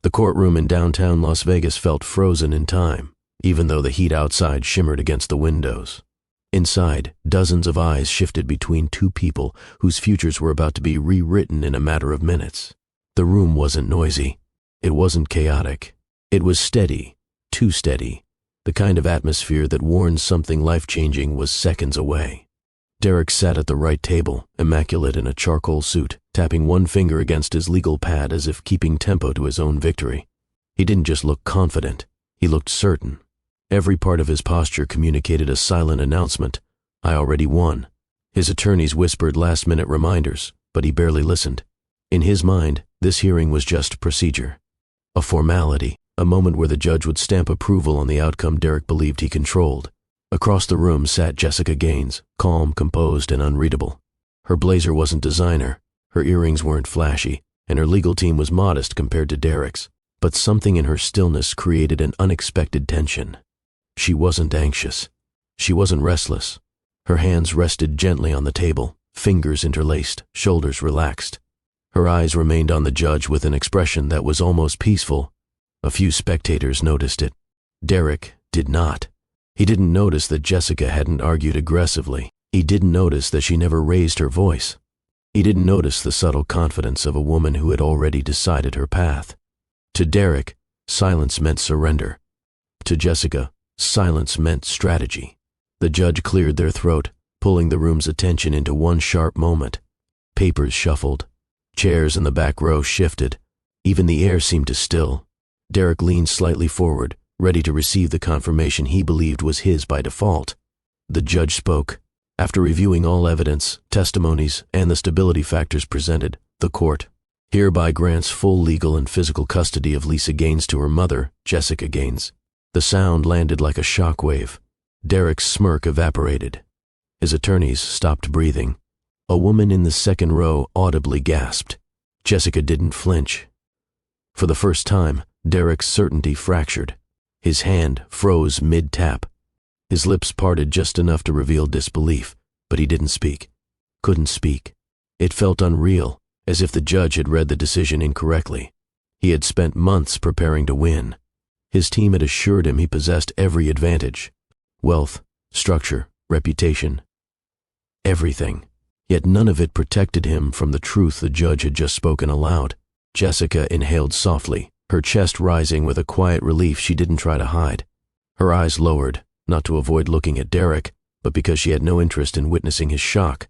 The courtroom in downtown Las Vegas felt frozen in time, even though the heat outside shimmered against the windows. Inside, dozens of eyes shifted between two people whose futures were about to be rewritten in a matter of minutes. The room wasn't noisy. It wasn't chaotic. It was steady, too steady, the kind of atmosphere that warns something life-changing was seconds away. Derek sat at the right table, immaculate in a charcoal suit, tapping one finger against his legal pad as if keeping tempo to his own victory. He didn't just look confident, he looked certain. Every part of his posture communicated a silent announcement. I already won. His attorneys whispered last-minute reminders, but he barely listened. In his mind, this hearing was just procedure. A formality, a moment where the judge would stamp approval on the outcome Derek believed he controlled. Across the room sat Jessica Gaines, calm, composed, and unreadable. Her blazer wasn't designer, her earrings weren't flashy, and her legal team was modest compared to Derek's, but something in her stillness created an unexpected tension. She wasn't anxious. She wasn't restless. Her hands rested gently on the table, fingers interlaced, shoulders relaxed. Her eyes remained on the judge with an expression that was almost peaceful. A few spectators noticed it. Derek did not. He didn't notice that Jessica hadn't argued aggressively. He didn't notice that she never raised her voice. He didn't notice the subtle confidence of a woman who had already decided her path. To Derek, silence meant surrender. To Jessica, silence meant strategy. The judge cleared their throat, pulling the room's attention into one sharp moment. Papers shuffled. Chairs in the back row shifted. Even the air seemed to still. Derek leaned slightly forward, ready to receive the confirmation he believed was his by default. The judge spoke. After reviewing all evidence, testimonies, and the stability factors presented, the court hereby grants full legal and physical custody of Lisa Gaines to her mother, Jessica Gaines. The sound landed like a shockwave. Derek's smirk evaporated. His attorneys stopped breathing. A woman in the second row audibly gasped. Jessica didn't flinch. For the first time, Derek's certainty fractured. His hand froze mid-tap. His lips parted just enough to reveal disbelief, but he didn't speak. Couldn't speak. It felt unreal, as if the judge had read the decision incorrectly. He had spent months preparing to win. His team had assured him he possessed every advantage. Wealth, structure, reputation. Everything. Yet none of it protected him from the truth the judge had just spoken aloud. Jessica inhaled softly, her chest rising with a quiet relief she didn't try to hide. Her eyes lowered, not to avoid looking at Derek, but because she had no interest in witnessing his shock.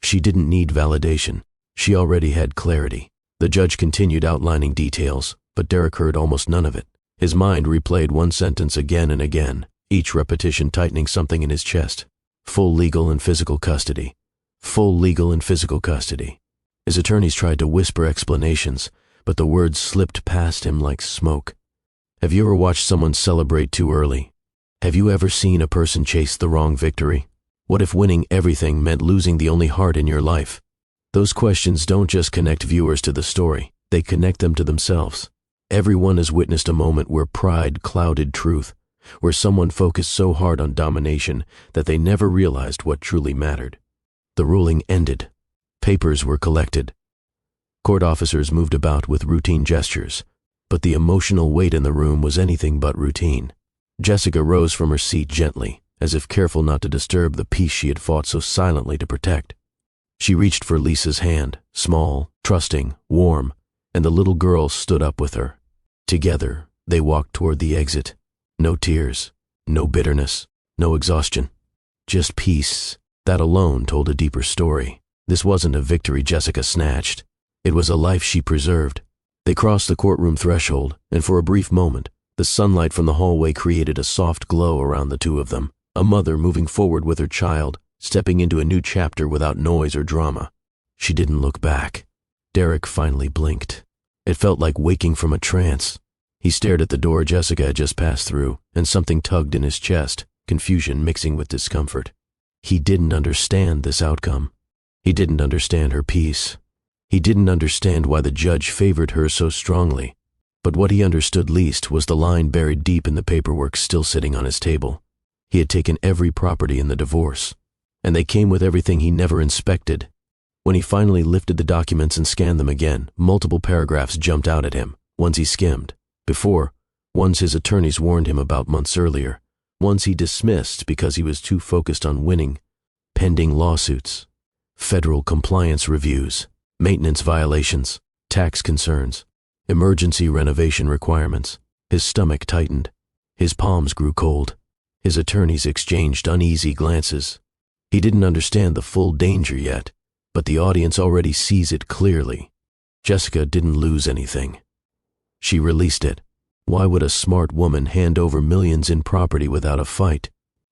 She didn't need validation. She already had clarity. The judge continued outlining details, but Derek heard almost none of it. His mind replayed one sentence again and again, each repetition tightening something in his chest. Full legal and physical custody. Full legal and physical custody. His attorneys tried to whisper explanations, but the words slipped past him like smoke. Have you ever watched someone celebrate too early? Have you ever seen a person chase the wrong victory? What if winning everything meant losing the only heart in your life? Those questions don't just connect viewers to the story, they connect them to themselves. Everyone has witnessed a moment where pride clouded truth, where someone focused so hard on domination that they never realized what truly mattered. The ruling ended. Papers were collected. Court officers moved about with routine gestures, but the emotional weight in the room was anything but routine. Jessica rose from her seat gently, as if careful not to disturb the peace she had fought so silently to protect. She reached for Lisa's hand, small, trusting, warm, and the little girl stood up with her. Together, they walked toward the exit. No tears, no bitterness, no exhaustion. Just peace. That alone told a deeper story. This wasn't a victory Jessica snatched. It was a life she preserved. They crossed the courtroom threshold, and for a brief moment, the sunlight from the hallway created a soft glow around the two of them. A mother moving forward with her child, stepping into a new chapter without noise or drama. She didn't look back. Derek finally blinked. It felt like waking from a trance. He stared at the door Jessica had just passed through, and something tugged in his chest, confusion mixing with discomfort. He didn't understand this outcome. He didn't understand her peace. He didn't understand why the judge favored her so strongly. But what he understood least was the line buried deep in the paperwork still sitting on his table. He had taken every property in the divorce, and they came with everything he never inspected. When he finally lifted the documents and scanned them again, multiple paragraphs jumped out at him, ones he skimmed. Before, ones his attorneys warned him about months earlier, ones he dismissed because he was too focused on winning. Pending lawsuits, federal compliance reviews, maintenance violations, tax concerns, emergency renovation requirements. His stomach tightened. His palms grew cold. His attorneys exchanged uneasy glances. He didn't understand the full danger yet, but the audience already sees it clearly. Jessica didn't lose anything. She released it. Why would a smart woman hand over millions in property without a fight?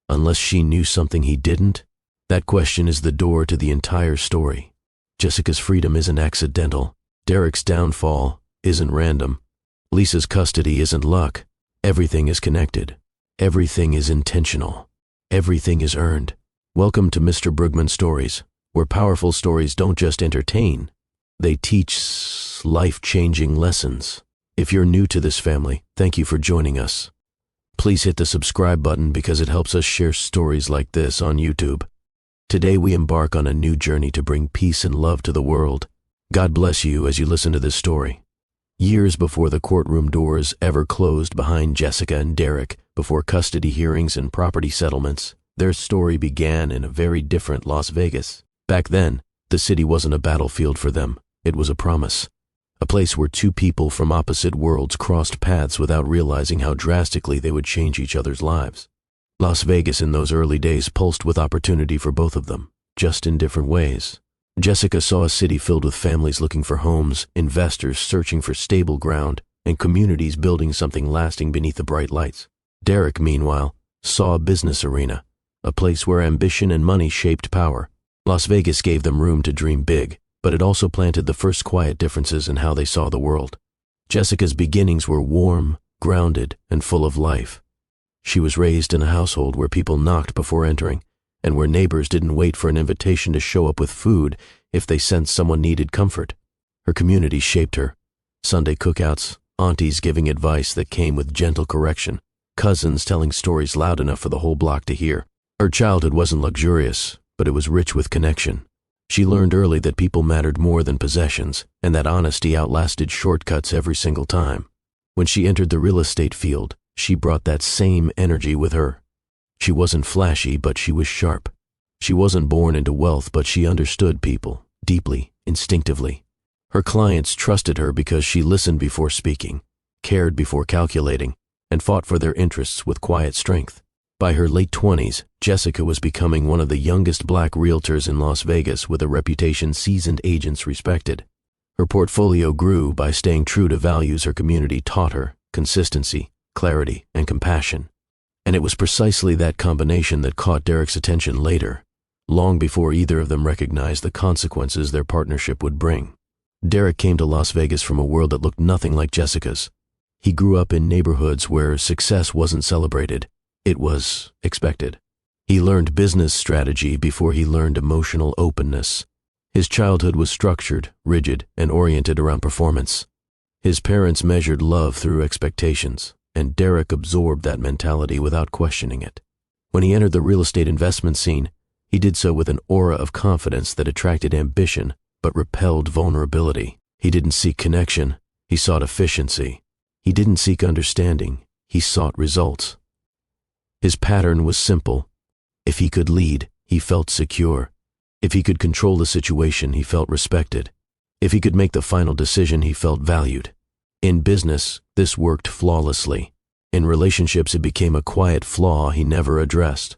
Unless she knew something he didn't? That question is the door to the entire story. Jessica's freedom isn't accidental. Derek's downfall isn't random. Lisa's custody isn't luck. Everything is connected. Everything is intentional. Everything is earned. Welcome to Mr. Brugman Stories, where powerful stories don't just entertain, they teach life-changing lessons. If you're new to this family, thank you for joining us. Please hit the subscribe button because it helps us share stories like this on YouTube. Today we embark on a new journey to bring peace and love to the world. God bless you as you listen to this story. Years before the courtroom doors ever closed behind Jessica and Derek, before custody hearings and property settlements, their story began in a very different Las Vegas. Back then, the city wasn't a battlefield for them. It was a promise. A place where two people from opposite worlds crossed paths without realizing how drastically they would change each other's lives. Las Vegas in those early days pulsed with opportunity for both of them, just in different ways. Jessica saw a city filled with families looking for homes, investors searching for stable ground, and communities building something lasting beneath the bright lights. Derek, meanwhile, saw a business arena, a place where ambition and money shaped power. Las Vegas gave them room to dream big, but it also planted the first quiet differences in how they saw the world. Jessica's beginnings were warm, grounded, and full of life. She was raised in a household where people knocked before entering, and where neighbors didn't wait for an invitation to show up with food if they sensed someone needed comfort. Her community shaped her. Sunday cookouts, aunties giving advice that came with gentle correction, cousins telling stories loud enough for the whole block to hear. Her childhood wasn't luxurious, but it was rich with connection. She learned early that people mattered more than possessions, and that honesty outlasted shortcuts every single time. When she entered the real estate field, she brought that same energy with her. She wasn't flashy, but she was sharp. She wasn't born into wealth, but she understood people, deeply, instinctively. Her clients trusted her because she listened before speaking, cared before calculating, and fought for their interests with quiet strength. By her late 20s, Jessica was becoming one of the youngest black realtors in Las Vegas with a reputation seasoned agents respected. Her portfolio grew by staying true to values her community taught her: consistency, clarity, and compassion. And it was precisely that combination that caught Derek's attention later, long before either of them recognized the consequences their partnership would bring. Derek came to Las Vegas from a world that looked nothing like Jessica's. He grew up in neighborhoods where success wasn't celebrated, it was expected. He learned business strategy before he learned emotional openness. His childhood was structured, rigid, and oriented around performance. His parents measured love through expectations, and Derek absorbed that mentality without questioning it. When he entered the real estate investment scene, he did so with an aura of confidence that attracted ambition but repelled vulnerability. He didn't seek connection, he sought efficiency. He didn't seek understanding, he sought results. His pattern was simple. If he could lead, he felt secure. If he could control the situation, he felt respected. If he could make the final decision, he felt valued. In business, this worked flawlessly. In relationships, it became a quiet flaw he never addressed.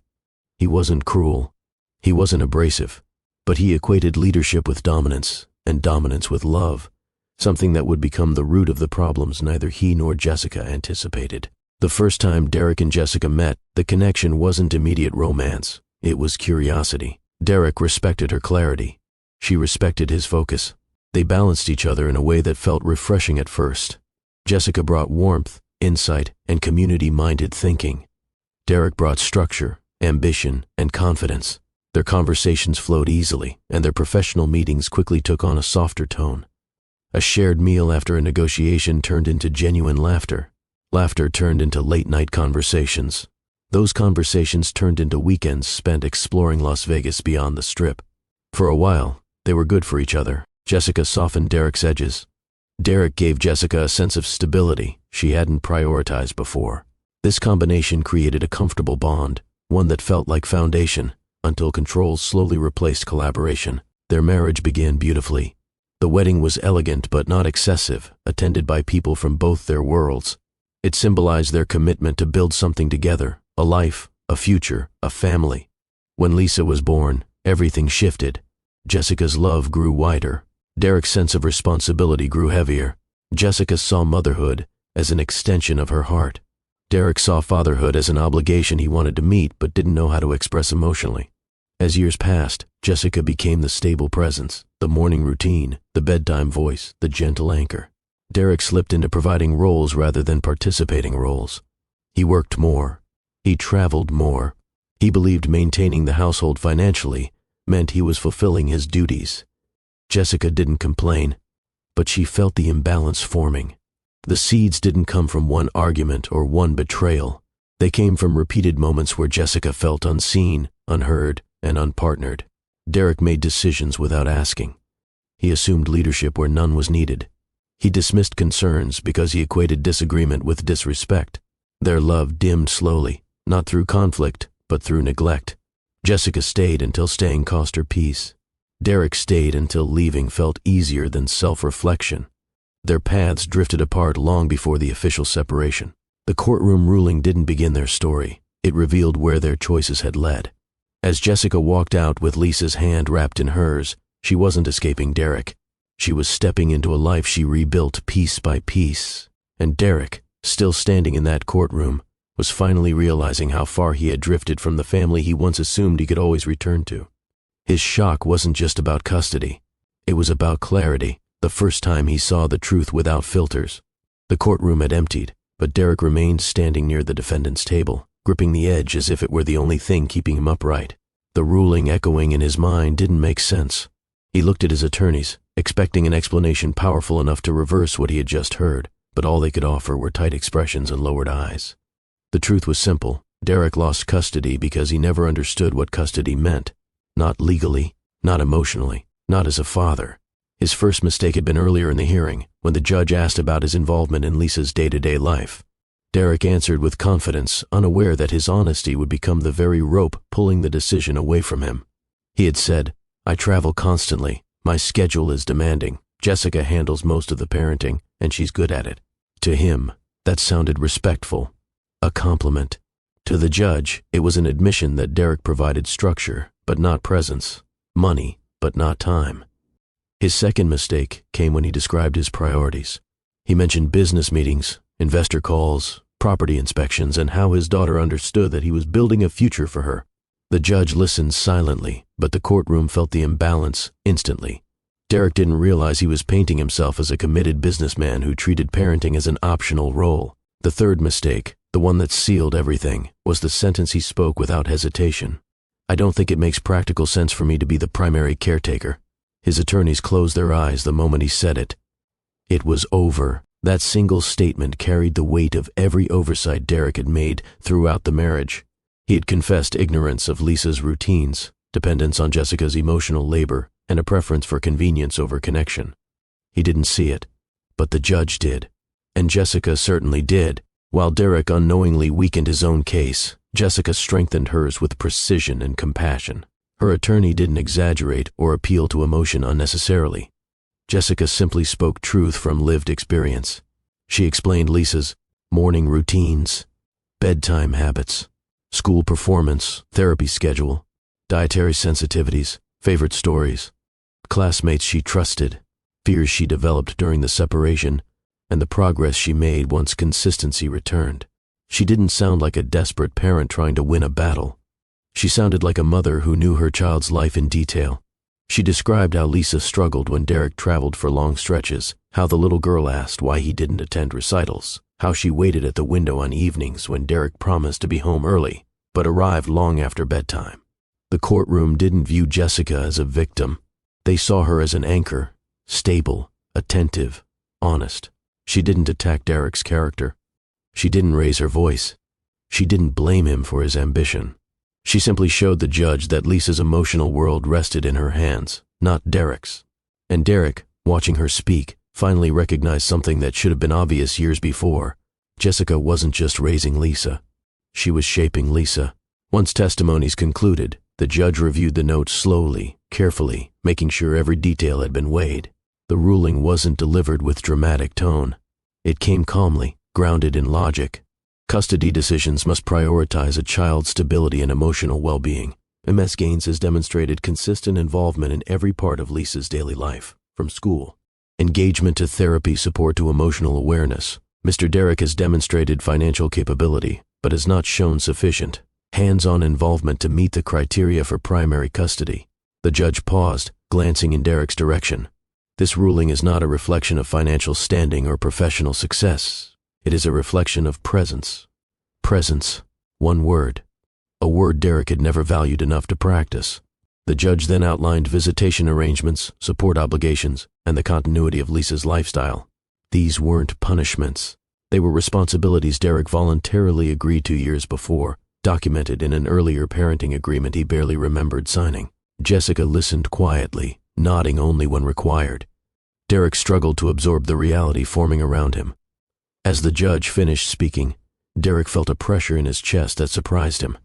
He wasn't cruel. He wasn't abrasive. But he equated leadership with dominance, and dominance with love, something that would become the root of the problems neither he nor Jessica anticipated. The first time Derek and Jessica met, the connection wasn't immediate romance. It was curiosity. Derek respected her clarity. She respected his focus. They balanced each other in a way that felt refreshing at first. Jessica brought warmth, insight, and community-minded thinking. Derek brought structure, ambition, and confidence. Their conversations flowed easily, and their professional meetings quickly took on a softer tone. A shared meal after a negotiation turned into genuine laughter. Laughter turned into late-night conversations. Those conversations turned into weekends spent exploring Las Vegas beyond the Strip. For a while, they were good for each other. Jessica softened Derek's edges. Derek gave Jessica a sense of stability she hadn't prioritized before. This combination created a comfortable bond, one that felt like foundation, until control slowly replaced collaboration. Their marriage began beautifully. The wedding was elegant but not excessive, attended by people from both their worlds. It symbolized their commitment to build something together, a life, a future, a family. When Lisa was born, everything shifted. Jessica's love grew wider. Derek's sense of responsibility grew heavier. Jessica saw motherhood as an extension of her heart. Derek saw fatherhood as an obligation he wanted to meet but didn't know how to express emotionally. As years passed, Jessica became the stable presence, the morning routine, the bedtime voice, the gentle anchor. Derek slipped into providing roles rather than participating roles. He worked more. He traveled more. He believed maintaining the household financially meant he was fulfilling his duties. Jessica didn't complain, but she felt the imbalance forming. The seeds didn't come from one argument or one betrayal. They came from repeated moments where Jessica felt unseen, unheard, and unpartnered. Derek made decisions without asking. He assumed leadership where none was needed. He dismissed concerns because he equated disagreement with disrespect. Their love dimmed slowly, not through conflict, but through neglect. Jessica stayed until staying cost her peace. Derek stayed until leaving felt easier than self-reflection. Their paths drifted apart long before the official separation. The courtroom ruling didn't begin their story. It revealed where their choices had led. As Jessica walked out with Lisa's hand wrapped in hers, she wasn't escaping Derek. She was stepping into a life she rebuilt piece by piece. And Derek, still standing in that courtroom, was finally realizing how far he had drifted from the family he once assumed he could always return to. His shock wasn't just about custody. It was about clarity, the first time he saw the truth without filters. The courtroom had emptied, but Derek remained standing near the defendant's table, gripping the edge as if it were the only thing keeping him upright. The ruling echoing in his mind didn't make sense. He looked at his attorneys, expecting an explanation powerful enough to reverse what he had just heard, but all they could offer were tight expressions and lowered eyes. The truth was simple. Derek lost custody because he never understood what custody meant. Not legally, not emotionally, not as a father. His first mistake had been earlier in the hearing, when the judge asked about his involvement in Lisa's day-to-day life. Derek answered with confidence, unaware that his honesty would become the very rope pulling the decision away from him. He had said, "I travel constantly. My schedule is demanding. Jessica handles most of the parenting, and she's good at it." To him, that sounded respectful, a compliment. To the judge, it was an admission that Derek provided structure, but not presence, money, but not time. His second mistake came when he described his priorities. He mentioned business meetings, investor calls, property inspections, and how his daughter understood that he was building a future for her. The judge listened silently, but the courtroom felt the imbalance instantly. Derek didn't realize he was painting himself as a committed businessman who treated parenting as an optional role. The third mistake, the one that sealed everything, was the sentence he spoke without hesitation. "I don't think it makes practical sense for me to be the primary caretaker." His attorneys closed their eyes the moment he said it. It was over. That single statement carried the weight of every oversight Derek had made throughout the marriage. He had confessed ignorance of Lisa's routines, dependence on Jessica's emotional labor, and a preference for convenience over connection. He didn't see it, but the judge did. And Jessica certainly did. While Derek unknowingly weakened his own case, Jessica strengthened hers with precision and compassion. Her attorney didn't exaggerate or appeal to emotion unnecessarily. Jessica simply spoke truth from lived experience. She explained Lisa's morning routines, bedtime habits, school performance, therapy schedule, dietary sensitivities, favorite stories, classmates she trusted, fears she developed during the separation, and the progress she made once consistency returned. She didn't sound like a desperate parent trying to win a battle. She sounded like a mother who knew her child's life in detail. She described how Lisa struggled when Derek traveled for long stretches, how the little girl asked why he didn't attend recitals, how she waited at the window on evenings when Derek promised to be home early, but arrived long after bedtime. The courtroom didn't view Jessica as a victim. They saw her as an anchor, stable, attentive, honest. She didn't attack Derek's character. She didn't raise her voice. She didn't blame him for his ambition. She simply showed the judge that Lisa's emotional world rested in her hands, not Derek's. And Derek, watching her speak, finally recognized something that should have been obvious years before. Jessica wasn't just raising Lisa. She was shaping Lisa. Once testimonies concluded, the judge reviewed the notes slowly, carefully, making sure every detail had been weighed. The ruling wasn't delivered with dramatic tone. It came calmly, grounded in logic. Custody decisions must prioritize a child's stability and emotional well-being. Ms. Gaines has demonstrated consistent involvement in every part of Lisa's daily life, from school, engagement to therapy support to emotional awareness. Mr. Derrick has demonstrated financial capability, but has not shown sufficient hands-on involvement to meet the criteria for primary custody. The judge paused, glancing in Derrick's direction. This ruling is not a reflection of financial standing or professional success. It is a reflection of presence. Presence, one word. A word Derrick had never valued enough to practice. The judge then outlined visitation arrangements, support obligations, and the continuity of Lisa's lifestyle. These weren't punishments. They were responsibilities Derrick voluntarily agreed to years before, documented in an earlier parenting agreement he barely remembered signing. Jessica listened quietly, nodding only when required. Derrick struggled to absorb the reality forming around him. As the judge finished speaking, Derrick felt a pressure in his chest that surprised him.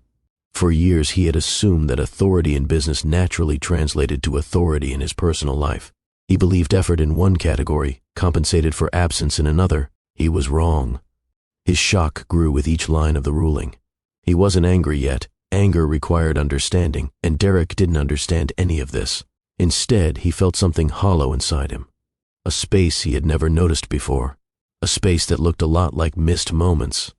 For years he had assumed that authority in business naturally translated to authority in his personal life. He believed effort in one category compensated for absence in another. He was wrong. His shock grew with each line of the ruling. He wasn't angry yet. Anger required understanding, and Derrick didn't understand any of this. Instead, he felt something hollow inside him. A space he had never noticed before. A space that looked a lot like missed moments.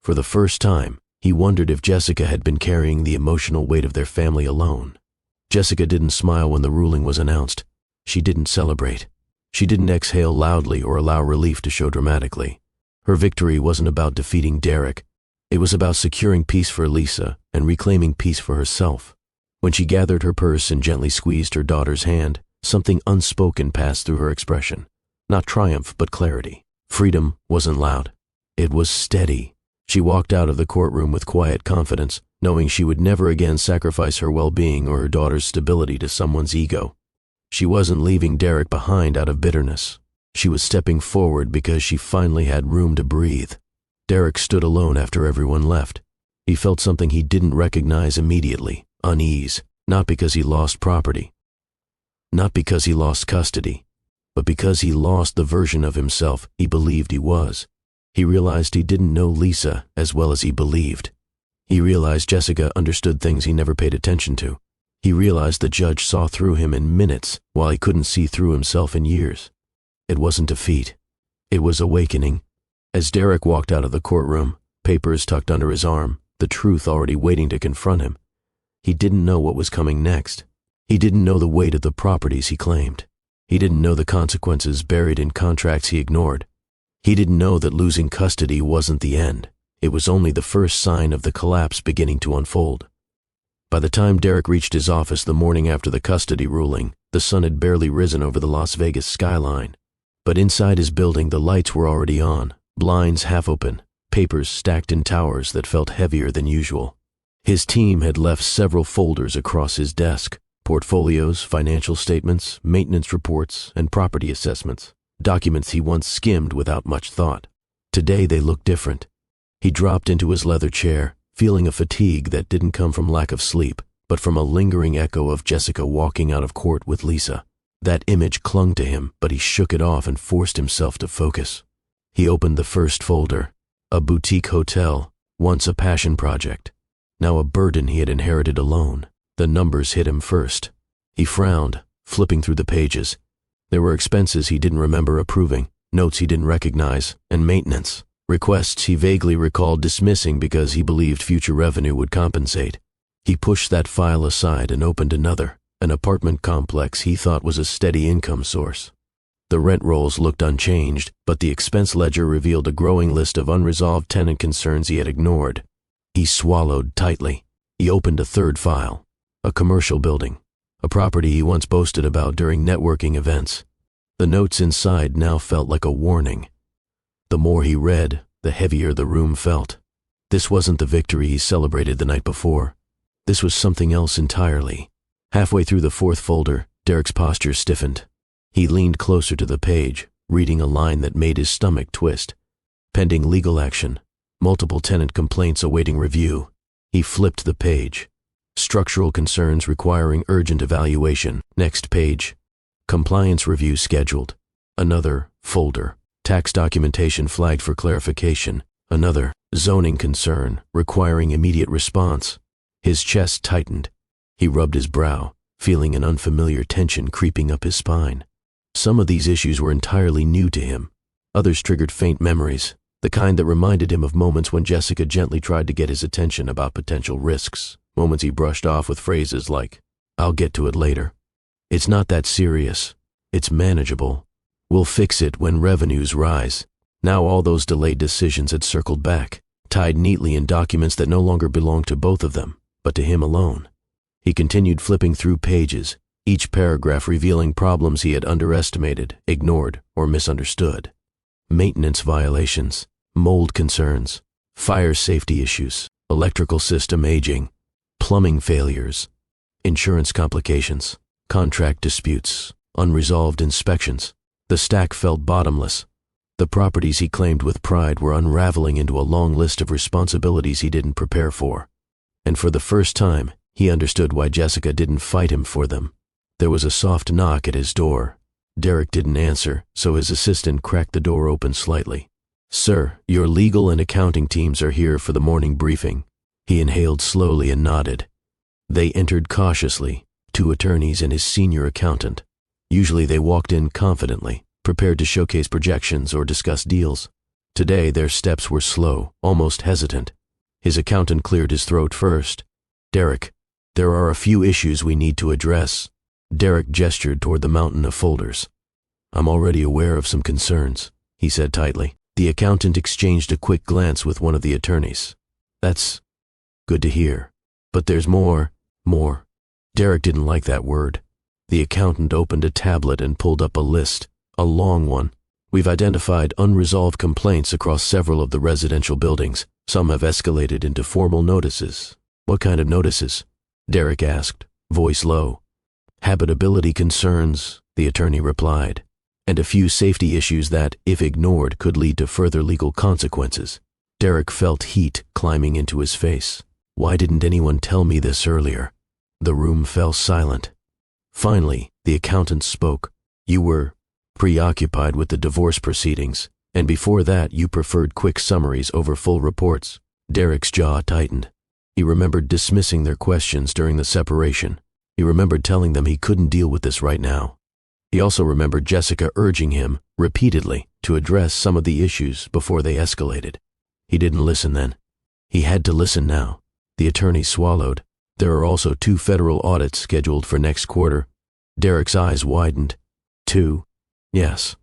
For the first time, he wondered if Jessica had been carrying the emotional weight of their family alone. Jessica didn't smile when the ruling was announced. She didn't celebrate. She didn't exhale loudly or allow relief to show dramatically. Her victory wasn't about defeating Derrick. It was about securing peace for Lisa and reclaiming peace for herself. When she gathered her purse and gently squeezed her daughter's hand, something unspoken passed through her expression. Not triumph, but clarity. Freedom wasn't loud. It was steady. She walked out of the courtroom with quiet confidence, knowing she would never again sacrifice her well-being or her daughter's stability to someone's ego. She wasn't leaving Derrick behind out of bitterness. She was stepping forward because she finally had room to breathe. Derrick stood alone after everyone left. He felt something he didn't recognize immediately, unease, not because he lost property, not because he lost custody, but because he lost the version of himself he believed he was. He realized he didn't know Lisa as well as he believed. He realized Jessica understood things he never paid attention to. He realized the judge saw through him in minutes while he couldn't see through himself in years. It wasn't defeat. It was awakening. As Derrick walked out of the courtroom, papers tucked under his arm, the truth already waiting to confront him, he didn't know what was coming next. He didn't know the weight of the properties he claimed. He didn't know the consequences buried in contracts he ignored. He didn't know that losing custody wasn't the end. It was only the first sign of the collapse beginning to unfold. By the time Derrick reached his office the morning after the custody ruling, the sun had barely risen over the Las Vegas skyline. But inside his building, the lights were already on, blinds half open, papers stacked in towers that felt heavier than usual. His team had left several folders across his desk, portfolios, financial statements, maintenance reports, and property assessments, documents he once skimmed without much thought. Today they looked different. He dropped into his leather chair, feeling a fatigue that didn't come from lack of sleep, but from a lingering echo of Jessica walking out of court with Lisa. That image clung to him, but he shook it off and forced himself to focus. He opened the first folder. A boutique hotel, once a passion project, now a burden he had inherited alone. The numbers hit him first. He frowned, flipping through the pages. There were expenses he didn't remember approving, notes he didn't recognize, and maintenance. Requests he vaguely recalled dismissing because he believed future revenue would compensate. He pushed that file aside and opened another, an apartment complex he thought was a steady income source. The rent rolls looked unchanged, but the expense ledger revealed a growing list of unresolved tenant concerns he had ignored. He swallowed tightly. He opened a third file, a commercial building, a property he once boasted about during networking events. The notes inside now felt like a warning. The more he read, the heavier the room felt. This wasn't the victory he celebrated the night before. This was something else entirely. Halfway through the fourth folder, Derrick's posture stiffened. He leaned closer to the page, reading a line that made his stomach twist. Pending legal action. Multiple tenant complaints awaiting review. He flipped the page. Structural concerns requiring urgent evaluation. Next page. Compliance review scheduled. Another folder. Tax documentation flagged for clarification. Another zoning concern requiring immediate response. His chest tightened. He rubbed his brow, feeling an unfamiliar tension creeping up his spine. Some of these issues were entirely new to him. Others triggered faint memories, the kind that reminded him of moments when Jessica gently tried to get his attention about potential risks, moments he brushed off with phrases like, "I'll get to it later. It's not that serious. It's manageable. We'll fix it when revenues rise." Now all those delayed decisions had circled back, tied neatly in documents that no longer belonged to both of them, but to him alone. He continued flipping through pages, each paragraph revealing problems he had underestimated, ignored, or misunderstood. Maintenance violations, mold concerns, fire safety issues, electrical system aging, plumbing failures, insurance complications, contract disputes, unresolved inspections. The stack felt bottomless. The properties he claimed with pride were unraveling into a long list of responsibilities he didn't prepare for. And for the first time, he understood why Jessica didn't fight him for them. There was a soft knock at his door. Derek didn't answer, so his assistant cracked the door open slightly. "Sir, your legal and accounting teams are here for the morning briefing." He inhaled slowly and nodded. They entered cautiously, 2 attorneys and his senior accountant. Usually they walked in confidently, prepared to showcase projections or discuss deals. Today their steps were slow, almost hesitant. His accountant cleared his throat first. "Derek, there are a few issues we need to address." Derek gestured toward the mountain of folders. "I'm already aware of some concerns," he said tightly. The accountant exchanged a quick glance with one of the attorneys. "That's good to hear. But there's more. Derek didn't like that word. The accountant opened a tablet and pulled up a list, a long one. "We've identified unresolved complaints across several of the residential buildings. Some have escalated into formal notices." "What kind of notices?" Derek asked, voice low. "Habitability concerns," the attorney replied, "and a few safety issues that, if ignored, could lead to further legal consequences." Derek felt heat climbing into his face. Why didn't anyone tell me this earlier? The room fell silent. Finally, the accountant spoke. "You were preoccupied with the divorce proceedings, and before that you preferred quick summaries over full reports." Derek's jaw tightened. He remembered dismissing their questions during the separation. He remembered telling them he couldn't deal with this right now. He also remembered Jessica urging him, repeatedly, to address some of the issues before they escalated. He didn't listen then. He had to listen now. The attorney swallowed. "There are also 2 federal audits scheduled for next quarter." Derek's eyes widened. 2? Yes.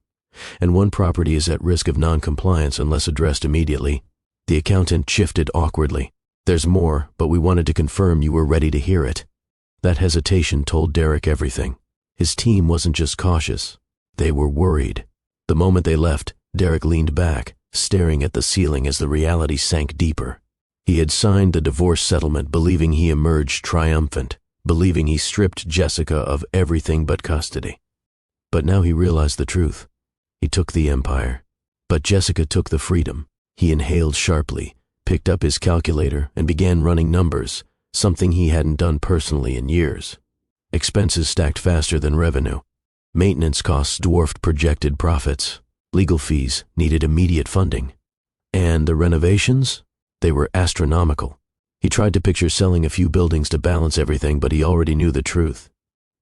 And 1 property is at risk of non-compliance unless addressed immediately. The accountant shifted awkwardly. "There's more, but we wanted to confirm you were ready to hear it." That hesitation told Derek everything. His team wasn't just cautious. They were worried. The moment they left, Derek leaned back, staring at the ceiling as the reality sank deeper. He had signed the divorce settlement believing he emerged triumphant, believing he stripped Jessica of everything but custody. But now he realized the truth. He took the empire, but Jessica took the freedom. He inhaled sharply, picked up his calculator, and began running numbers, something he hadn't done personally in years. Expenses stacked faster than revenue. Maintenance costs dwarfed projected profits. Legal fees needed immediate funding. And the renovations? They were astronomical. He tried to picture selling a few buildings to balance everything, but he already knew the truth.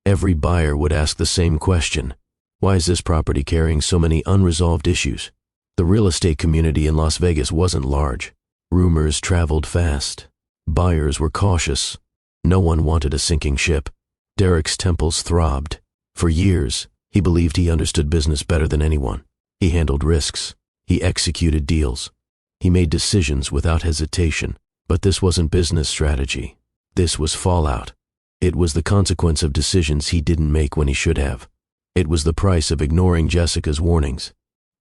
Every buyer would ask the same question. Why is this property carrying so many unresolved issues? The real estate community in Las Vegas wasn't large. Rumors traveled fast. Buyers were cautious. No one wanted a sinking ship. Derek's temples throbbed. For years, he believed he understood business better than anyone. He handled risks. He executed deals. He made decisions without hesitation. But this wasn't business strategy. This was fallout. It was the consequence of decisions he didn't make when he should have. It was the price of ignoring Jessica's warnings.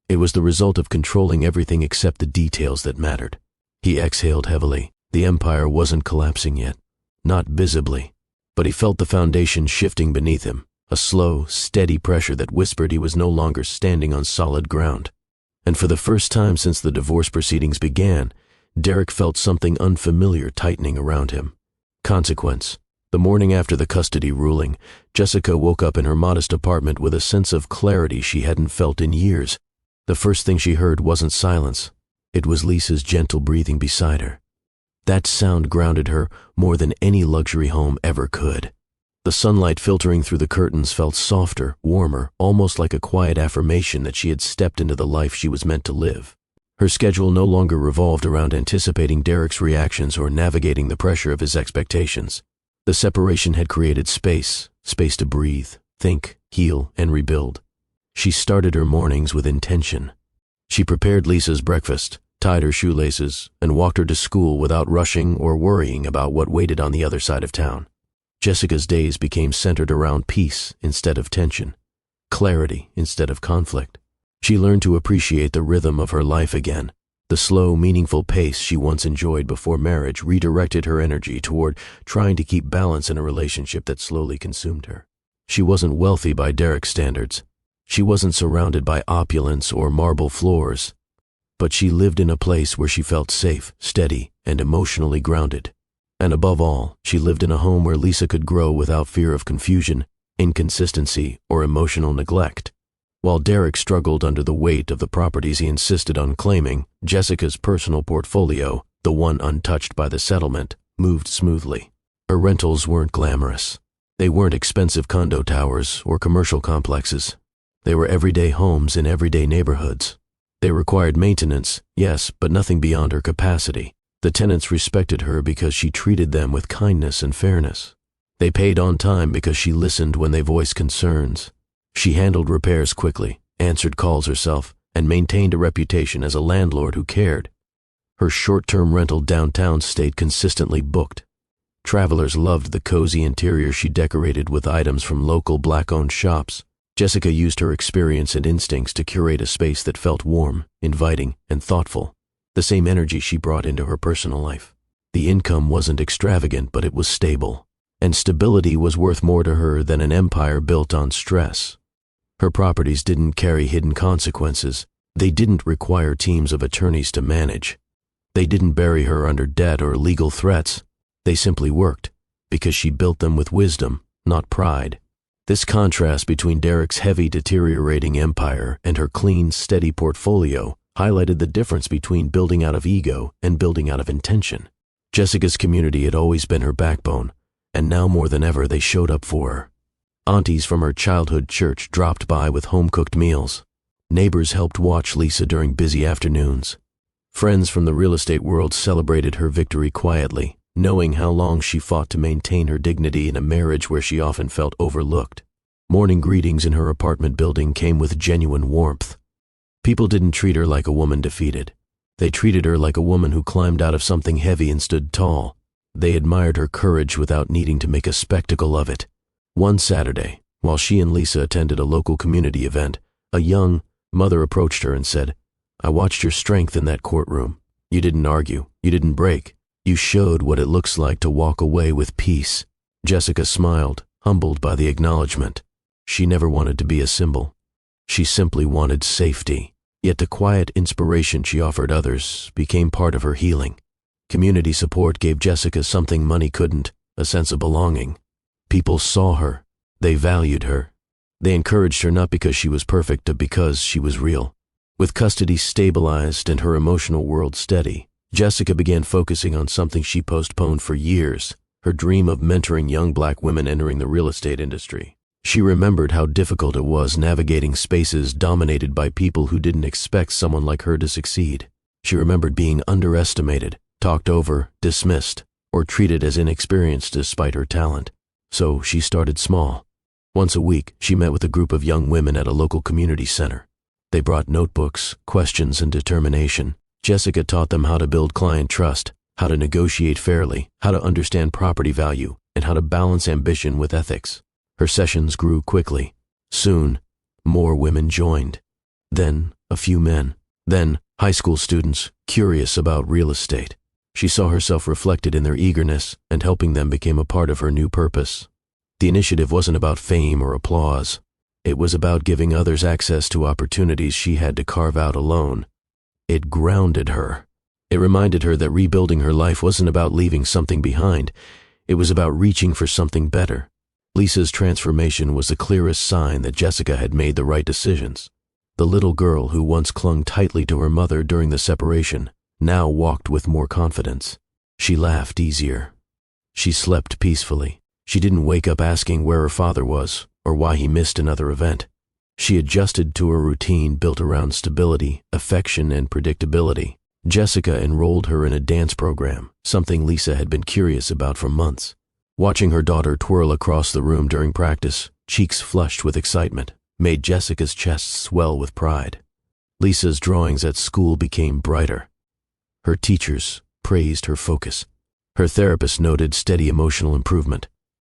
It was the result of controlling everything except the details that mattered. He exhaled heavily. The empire wasn't collapsing yet. Not visibly. But he felt the foundation shifting beneath him. a slow, steady pressure that whispered he was no longer standing on solid ground. And for the first time since the divorce proceedings began, Derek felt something unfamiliar tightening around him. Consequence. The morning after the custody ruling, Jessica woke up in her modest apartment with a sense of clarity she hadn't felt in years. The first thing she heard wasn't silence. It was Lisa's gentle breathing beside her. That sound grounded her more than any luxury home ever could. The sunlight filtering through the curtains felt softer, warmer, almost like a quiet affirmation that she had stepped into the life she was meant to live. Her schedule no longer revolved around anticipating Derek's reactions or navigating the pressure of his expectations. The separation had created space to breathe, think, heal, and rebuild. She started her mornings with intention. She prepared Lisa's breakfast, tied her shoelaces, and walked her to school without rushing or worrying about what waited on the other side of town. Jessica's days became centered around peace instead of tension, clarity instead of conflict. She learned to appreciate the rhythm of her life again. The slow, meaningful pace she once enjoyed before marriage redirected her energy toward trying to keep balance in a relationship that slowly consumed her. She wasn't wealthy by Derek's standards. She wasn't surrounded by opulence or marble floors. But she lived in a place where she felt safe, steady, and emotionally grounded. And above all, she lived in a home where Lisa could grow without fear of confusion, inconsistency, or emotional neglect. While Derek struggled under the weight of the properties he insisted on claiming, Jessica's personal portfolio, the one untouched by the settlement, moved smoothly. Her rentals weren't glamorous. They weren't expensive condo towers or commercial complexes. They were everyday homes in everyday neighborhoods. They required maintenance, yes, but nothing beyond her capacity. The tenants respected her because she treated them with kindness and fairness. They paid on time because she listened when they voiced concerns. She handled repairs quickly, answered calls herself, and maintained a reputation as a landlord who cared. Her short-term rental downtown stayed consistently booked. Travelers loved the cozy interior she decorated with items from local Black-owned shops. Jessica used her experience and instincts to curate a space that felt warm, inviting, and thoughtful, the same energy she brought into her personal life. The income wasn't extravagant, but it was stable, and stability was worth more to her than an empire built on stress. Her properties didn't carry hidden consequences. They didn't require teams of attorneys to manage. They didn't bury her under debt or legal threats. They simply worked, because she built them with wisdom, not pride. This contrast between Derek's heavy, deteriorating empire and her clean, steady portfolio highlighted the difference between building out of ego and building out of intention. Jessica's community had always been her backbone, and now more than ever they showed up for her. Aunties from her childhood church dropped by with home-cooked meals. Neighbors helped watch Lisa during busy afternoons. Friends from the real estate world celebrated her victory quietly, knowing how long she fought to maintain her dignity in a marriage where she often felt overlooked. Morning greetings in her apartment building came with genuine warmth. People didn't treat her like a woman defeated. They treated her like a woman who climbed out of something heavy and stood tall. They admired her courage without needing to make a spectacle of it. One Saturday, while she and Lisa attended a local community event, a young mother approached her and said, "I watched your strength in that courtroom. You didn't argue. You didn't break. You showed what it looks like to walk away with peace." Jessica smiled, humbled by the acknowledgement. She never wanted to be a symbol. She simply wanted safety. Yet the quiet inspiration she offered others became part of her healing. Community support gave Jessica something money couldn't, a sense of belonging. People saw her. They valued her. They encouraged her not because she was perfect, but because she was real. With custody stabilized and her emotional world steady, Jessica began focusing on something she postponed for years, her dream of mentoring young Black women entering the real estate industry. She remembered how difficult it was navigating spaces dominated by people who didn't expect someone like her to succeed. She remembered being underestimated, talked over, dismissed, or treated as inexperienced despite her talent. So she started small. Once a week, she met with a group of young women at a local community center. They brought notebooks, questions, and determination. Jessica taught them how to build client trust, how to negotiate fairly, how to understand property value, and how to balance ambition with ethics. Her sessions grew quickly. Soon, more women joined. Then, a few men. Then, high school students, curious about real estate. She saw herself reflected in their eagerness, and helping them became a part of her new purpose. The initiative wasn't about fame or applause. It was about giving others access to opportunities she had to carve out alone. It grounded her. It reminded her that rebuilding her life wasn't about leaving something behind. It was about reaching for something better. Lisa's transformation was the clearest sign that Jessica had made the right decisions. The little girl who once clung tightly to her mother during the separation now walked with more confidence. She laughed easier. She slept peacefully. She didn't wake up asking where her father was or why he missed another event. She adjusted to a routine built around stability, affection, and predictability. Jessica enrolled her in a dance program, something Lisa had been curious about for months. Watching her daughter twirl across the room during practice, cheeks flushed with excitement, made Jessica's chest swell with pride. Lisa's drawings at school became brighter. Her teachers praised her focus. Her therapist noted steady emotional improvement.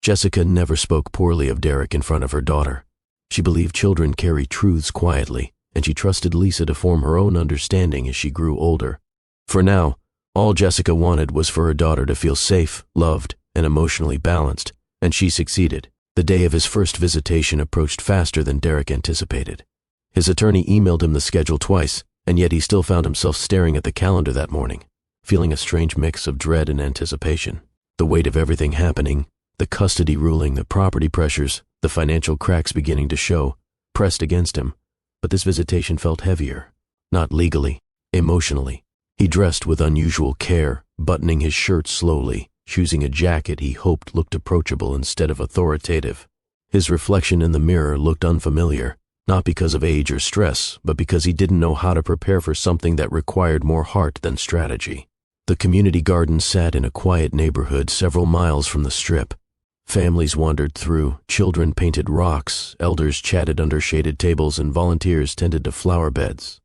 Jessica never spoke poorly of Derek in front of her daughter. She believed children carry truths quietly, and she trusted Lisa to form her own understanding as she grew older. For now, all Jessica wanted was for her daughter to feel safe, loved, and emotionally balanced, and she succeeded. The day of his first visitation approached faster than Derek anticipated. His attorney emailed him the schedule twice, and yet he still found himself staring at the calendar that morning, feeling a strange mix of dread and anticipation. The weight of everything happening, the custody ruling, the property pressures, the financial cracks beginning to show, pressed against him. But this visitation felt heavier. Not legally, emotionally. He dressed with unusual care, buttoning his shirt slowly, choosing a jacket he hoped looked approachable instead of authoritative. His reflection in the mirror looked unfamiliar, not because of age or stress, but because he didn't know how to prepare for something that required more heart than strategy. The community garden sat in a quiet neighborhood several miles from the Strip. Families wandered through, children painted rocks, elders chatted under shaded tables, and volunteers tended to flower beds.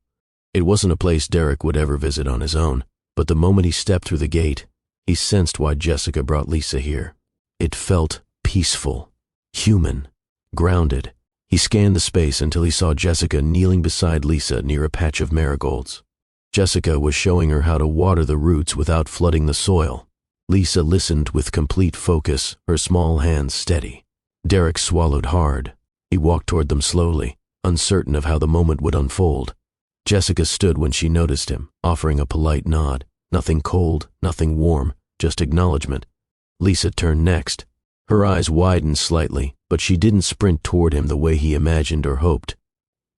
It wasn't a place Derek would ever visit on his own, but the moment he stepped through the gate, he sensed why Jessica brought Lisa here. It felt peaceful, human, grounded. He scanned the space until he saw Jessica kneeling beside Lisa near a patch of marigolds. Jessica was showing her how to water the roots without flooding the soil. Lisa listened with complete focus, her small hands steady. Derek swallowed hard. He walked toward them slowly, uncertain of how the moment would unfold. Jessica stood when she noticed him, offering a polite nod. Nothing cold, nothing warm, just acknowledgement. Lisa turned next. Her eyes widened slightly, but she didn't sprint toward him the way he imagined or hoped.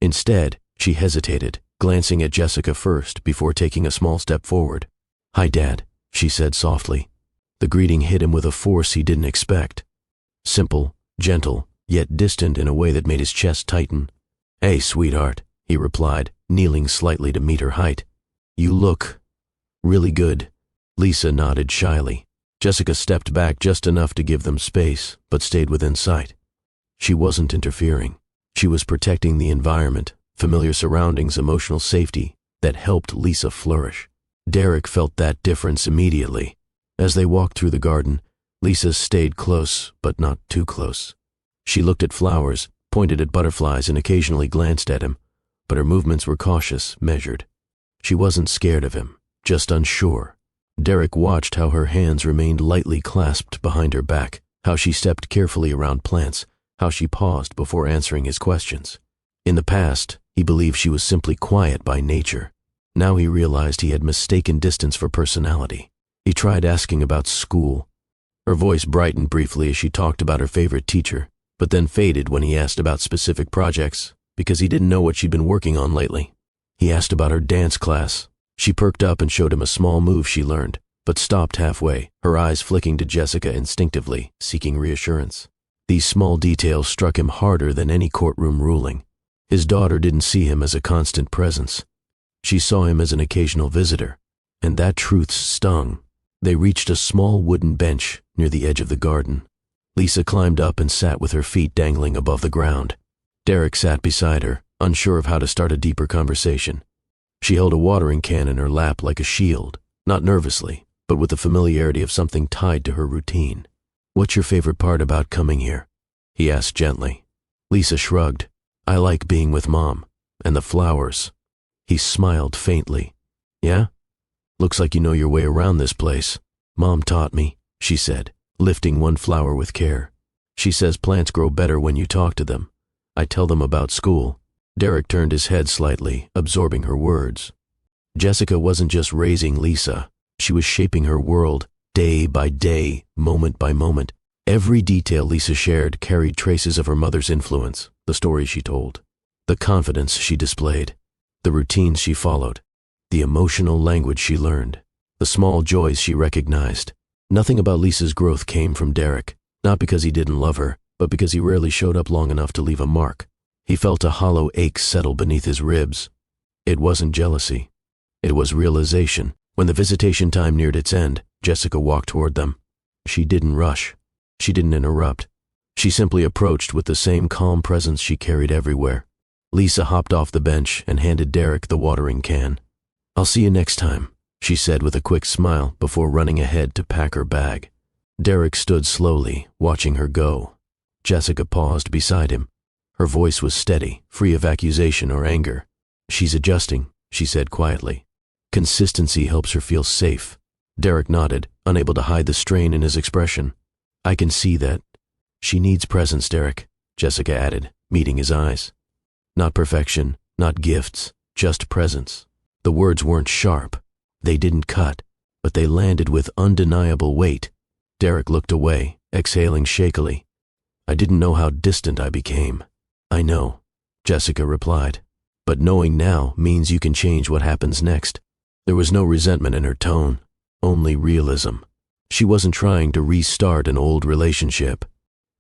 Instead, she hesitated, glancing at Jessica first before taking a small step forward. "Hi, Dad," she said softly. The greeting hit him with a force he didn't expect. Simple, gentle, yet distant in a way that made his chest tighten. "Hey, sweetheart," he replied, kneeling slightly to meet her height. "You look really good." Lisa nodded shyly. Jessica stepped back just enough to give them space, but stayed within sight. She wasn't interfering. She was protecting the environment, familiar surroundings, emotional safety that helped Lisa flourish. Derek felt that difference immediately. As they walked through the garden, Lisa stayed close, but not too close. She looked at flowers, pointed at butterflies, and occasionally glanced at him, but her movements were cautious, measured. She wasn't scared of him, just unsure. Derek watched how her hands remained lightly clasped behind her back, how she stepped carefully around plants, how she paused before answering his questions. In the past, he believed she was simply quiet by nature. Now he realized he had mistaken distance for personality. He tried asking about school. Her voice brightened briefly as she talked about her favorite teacher, but then faded when he asked about specific projects, because he didn't know what she'd been working on lately. He asked about her dance class. She perked up and showed him a small move she learned, but stopped halfway, her eyes flicking to Jessica instinctively, seeking reassurance. These small details struck him harder than any courtroom ruling. His daughter didn't see him as a constant presence. She saw him as an occasional visitor, and that truth stung. They reached a small wooden bench near the edge of the garden. Lisa climbed up and sat with her feet dangling above the ground. Derek sat beside her, unsure of how to start a deeper conversation. She held a watering can in her lap like a shield, not nervously, but with the familiarity of something tied to her routine. "What's your favorite part about coming here?" he asked gently. Lisa shrugged. "I like being with Mom, and the flowers." He smiled faintly. "Yeah? Looks like you know your way around this place." "Mom taught me," she said, lifting one flower with care. She says plants grow better when you talk to them. I tell them about school. Derek turned his head slightly, absorbing her words. Jessica wasn't just raising Lisa. She was shaping her world, day by day, moment by moment. Every detail Lisa shared carried traces of her mother's influence, the stories she told, the confidence she displayed, the routines she followed, the emotional language she learned, the small joys she recognized. Nothing about Lisa's growth came from Derek, not because he didn't love her, but because he rarely showed up long enough to leave a mark. He felt a hollow ache settle beneath his ribs. It wasn't jealousy. It was realization. When the visitation time neared its end, Jessica walked toward them. She didn't rush. She didn't interrupt. She simply approached with the same calm presence she carried everywhere. Lisa hopped off the bench and handed Derek the watering can. "I'll see you next time," she said with a quick smile before running ahead to pack her bag. Derek stood slowly, watching her go. Jessica paused beside him. Her voice was steady, free of accusation or anger. "She's adjusting," she said quietly. "Consistency helps her feel safe." Derek nodded, unable to hide the strain in his expression. "I can see that." "She needs presence, Derek," Jessica added, meeting his eyes. "Not perfection, not gifts, just presence." The words weren't sharp. They didn't cut, but they landed with undeniable weight. Derek looked away, exhaling shakily. "I didn't know how distant I became." "I know," Jessica replied. "But knowing now means you can change what happens next." There was no resentment in her tone, only realism. She wasn't trying to restart an old relationship.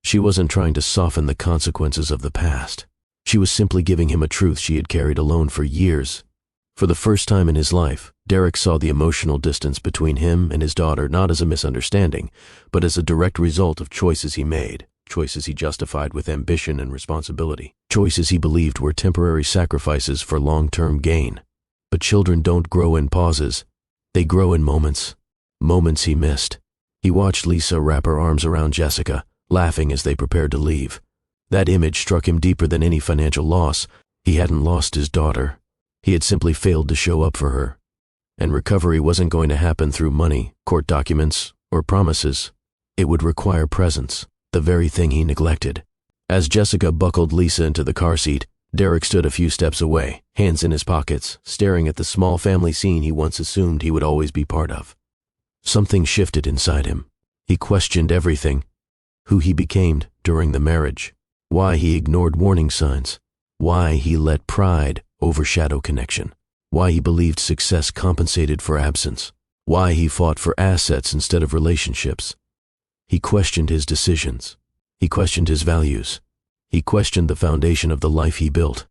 She wasn't trying to soften the consequences of the past. She was simply giving him a truth she had carried alone for years. For the first time in his life, Derek saw the emotional distance between him and his daughter not as a misunderstanding, but as a direct result of choices he made, choices he justified with ambition and responsibility, choices he believed were temporary sacrifices for long-term gain. But children don't grow in pauses. They grow in moments. Moments he missed. He watched Lisa wrap her arms around Jessica, laughing as they prepared to leave. That image struck him deeper than any financial loss. He hadn't lost his daughter. He had simply failed to show up for her. And recovery wasn't going to happen through money, court documents, or promises. It would require presence, the very thing he neglected. As Jessica buckled Lisa into the car seat, Derek stood a few steps away, hands in his pockets, staring at the small family scene he once assumed he would always be part of. Something shifted inside him. He questioned everything. Who he became during the marriage. Why he ignored warning signs. Why he let pride overshadow connection. Why he believed success compensated for absence. Why he fought for assets instead of relationships. He questioned his decisions. He questioned his values. He questioned the foundation of the life he built.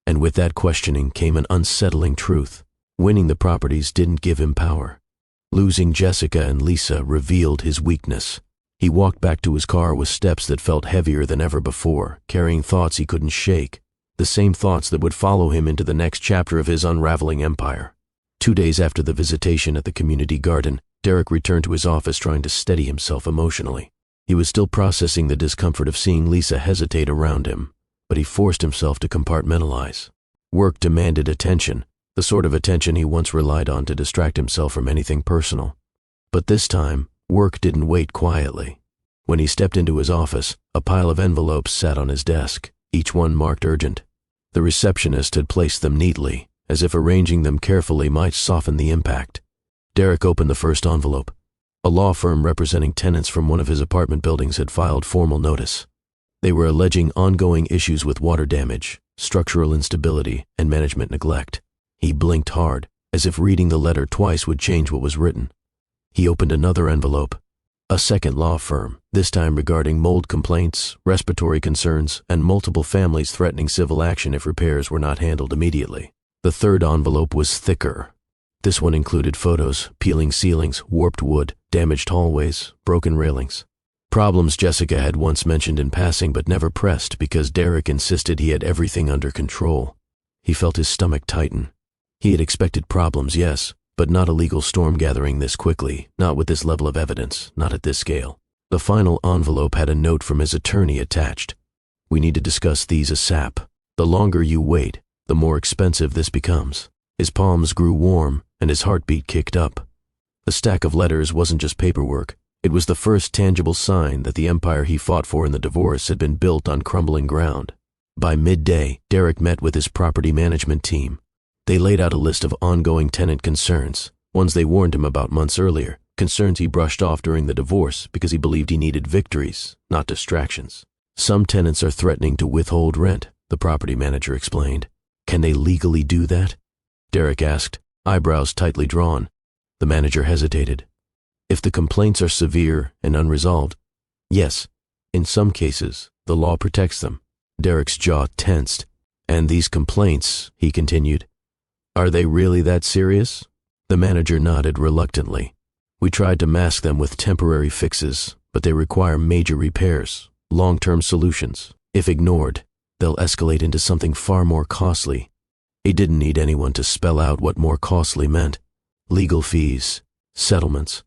And with that questioning came an unsettling truth. Winning the properties didn't give him power. Losing Jessica and Lisa revealed his weakness. He walked back to his car with steps that felt heavier than ever before, carrying thoughts he couldn't shake, the same thoughts that would follow him into the next chapter of his unraveling empire. 2 days after the visitation at the community garden, Derek returned to his office trying to steady himself emotionally. He was still processing the discomfort of seeing Lisa hesitate around him, but he forced himself to compartmentalize. Work demanded attention, the sort of attention he once relied on to distract himself from anything personal. But this time, work didn't wait quietly. When he stepped into his office, a pile of envelopes sat on his desk, each one marked urgent. The receptionist had placed them neatly, as if arranging them carefully might soften the impact. Derek opened the first envelope. A law firm representing tenants from one of his apartment buildings had filed formal notice. They were alleging ongoing issues with water damage, structural instability, and management neglect. He blinked hard, as if reading the letter twice would change what was written. He opened another envelope. A second law firm, this time regarding mold complaints, respiratory concerns, and multiple families threatening civil action if repairs were not handled immediately. The third envelope was thicker. This one included photos, peeling ceilings, warped wood, damaged hallways, broken railings. Problems Jessica had once mentioned in passing but never pressed because Derek insisted he had everything under control. He felt his stomach tighten. He had expected problems, yes, but not a legal storm gathering this quickly, not with this level of evidence, not at this scale. The final envelope had a note from his attorney attached. "We need to discuss these ASAP. The longer you wait, the more expensive this becomes." His palms grew warm and his heartbeat kicked up. The stack of letters wasn't just paperwork, It was the first tangible sign that the empire he fought for in the divorce had been built on crumbling ground. By midday, Derek met with his property management team. They laid out a list of ongoing tenant concerns, ones they warned him about months earlier, concerns he brushed off during the divorce because he believed he needed victories, not distractions. Some tenants are threatening to withhold rent, the property manager explained. Can they legally do that? Derek asked, eyebrows tightly drawn. The manager hesitated. If the complaints are severe and unresolved, yes, in some cases, the law protects them. Derek's jaw tensed. And these complaints, he continued, are they really that serious? The manager nodded reluctantly. We tried to mask them with temporary fixes, but they require major repairs, long-term solutions. If ignored, they'll escalate into something far more costly. He didn't need anyone to spell out what more costly meant. Legal fees, settlements,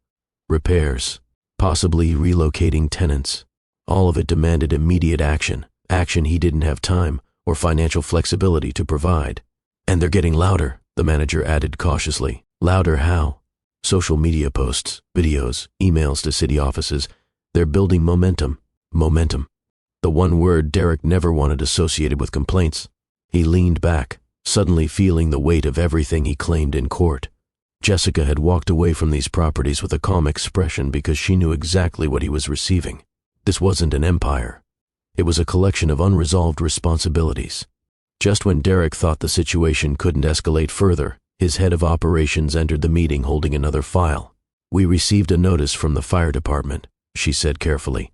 repairs, possibly relocating tenants. All of it demanded immediate action he didn't have time or financial flexibility to provide. And they're getting louder, the manager added cautiously. Louder how? Social media posts, videos, emails to city offices. They're building momentum. Momentum. The one word Derek never wanted associated with complaints. He leaned back, suddenly feeling the weight of everything he claimed in court. Jessica had walked away from these properties with a calm expression because she knew exactly what he was receiving. This wasn't an empire. It was a collection of unresolved responsibilities. Just when Derek thought the situation couldn't escalate further, his head of operations entered the meeting holding another file. We received a notice from the fire department, she said carefully.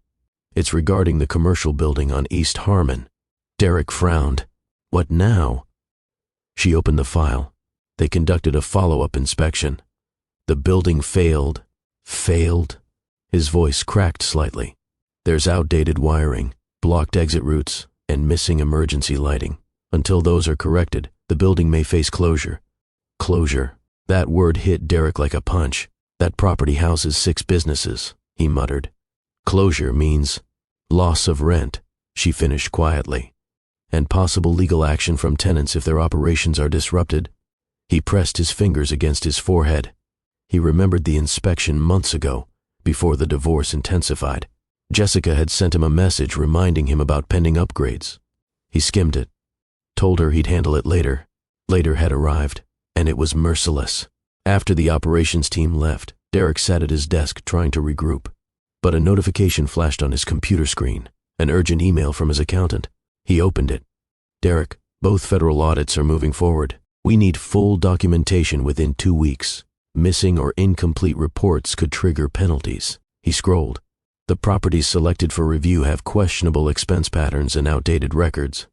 It's regarding the commercial building on East Harmon. Derek frowned. What now? She opened the file. They conducted a follow-up inspection. The building failed. Failed? His voice cracked slightly. There's outdated wiring, blocked exit routes, and missing emergency lighting. Until those are corrected, the building may face closure. Closure. That word hit Derek like a punch. That property houses 6 businesses, he muttered. Closure means loss of rent, she finished quietly, and possible legal action from tenants if their operations are disrupted. He pressed his fingers against his forehead. He remembered the inspection months ago, before the divorce intensified. Jessica had sent him a message reminding him about pending upgrades. He skimmed it, told her he'd handle it later. Later had arrived, and it was merciless. After the operations team left, Derek sat at his desk trying to regroup. But a notification flashed on his computer screen, an urgent email from his accountant. He opened it. Derek, both federal audits are moving forward. We need full documentation within 2 weeks. Missing or incomplete reports could trigger penalties. He scrolled. The properties selected for review have questionable expense patterns and outdated records.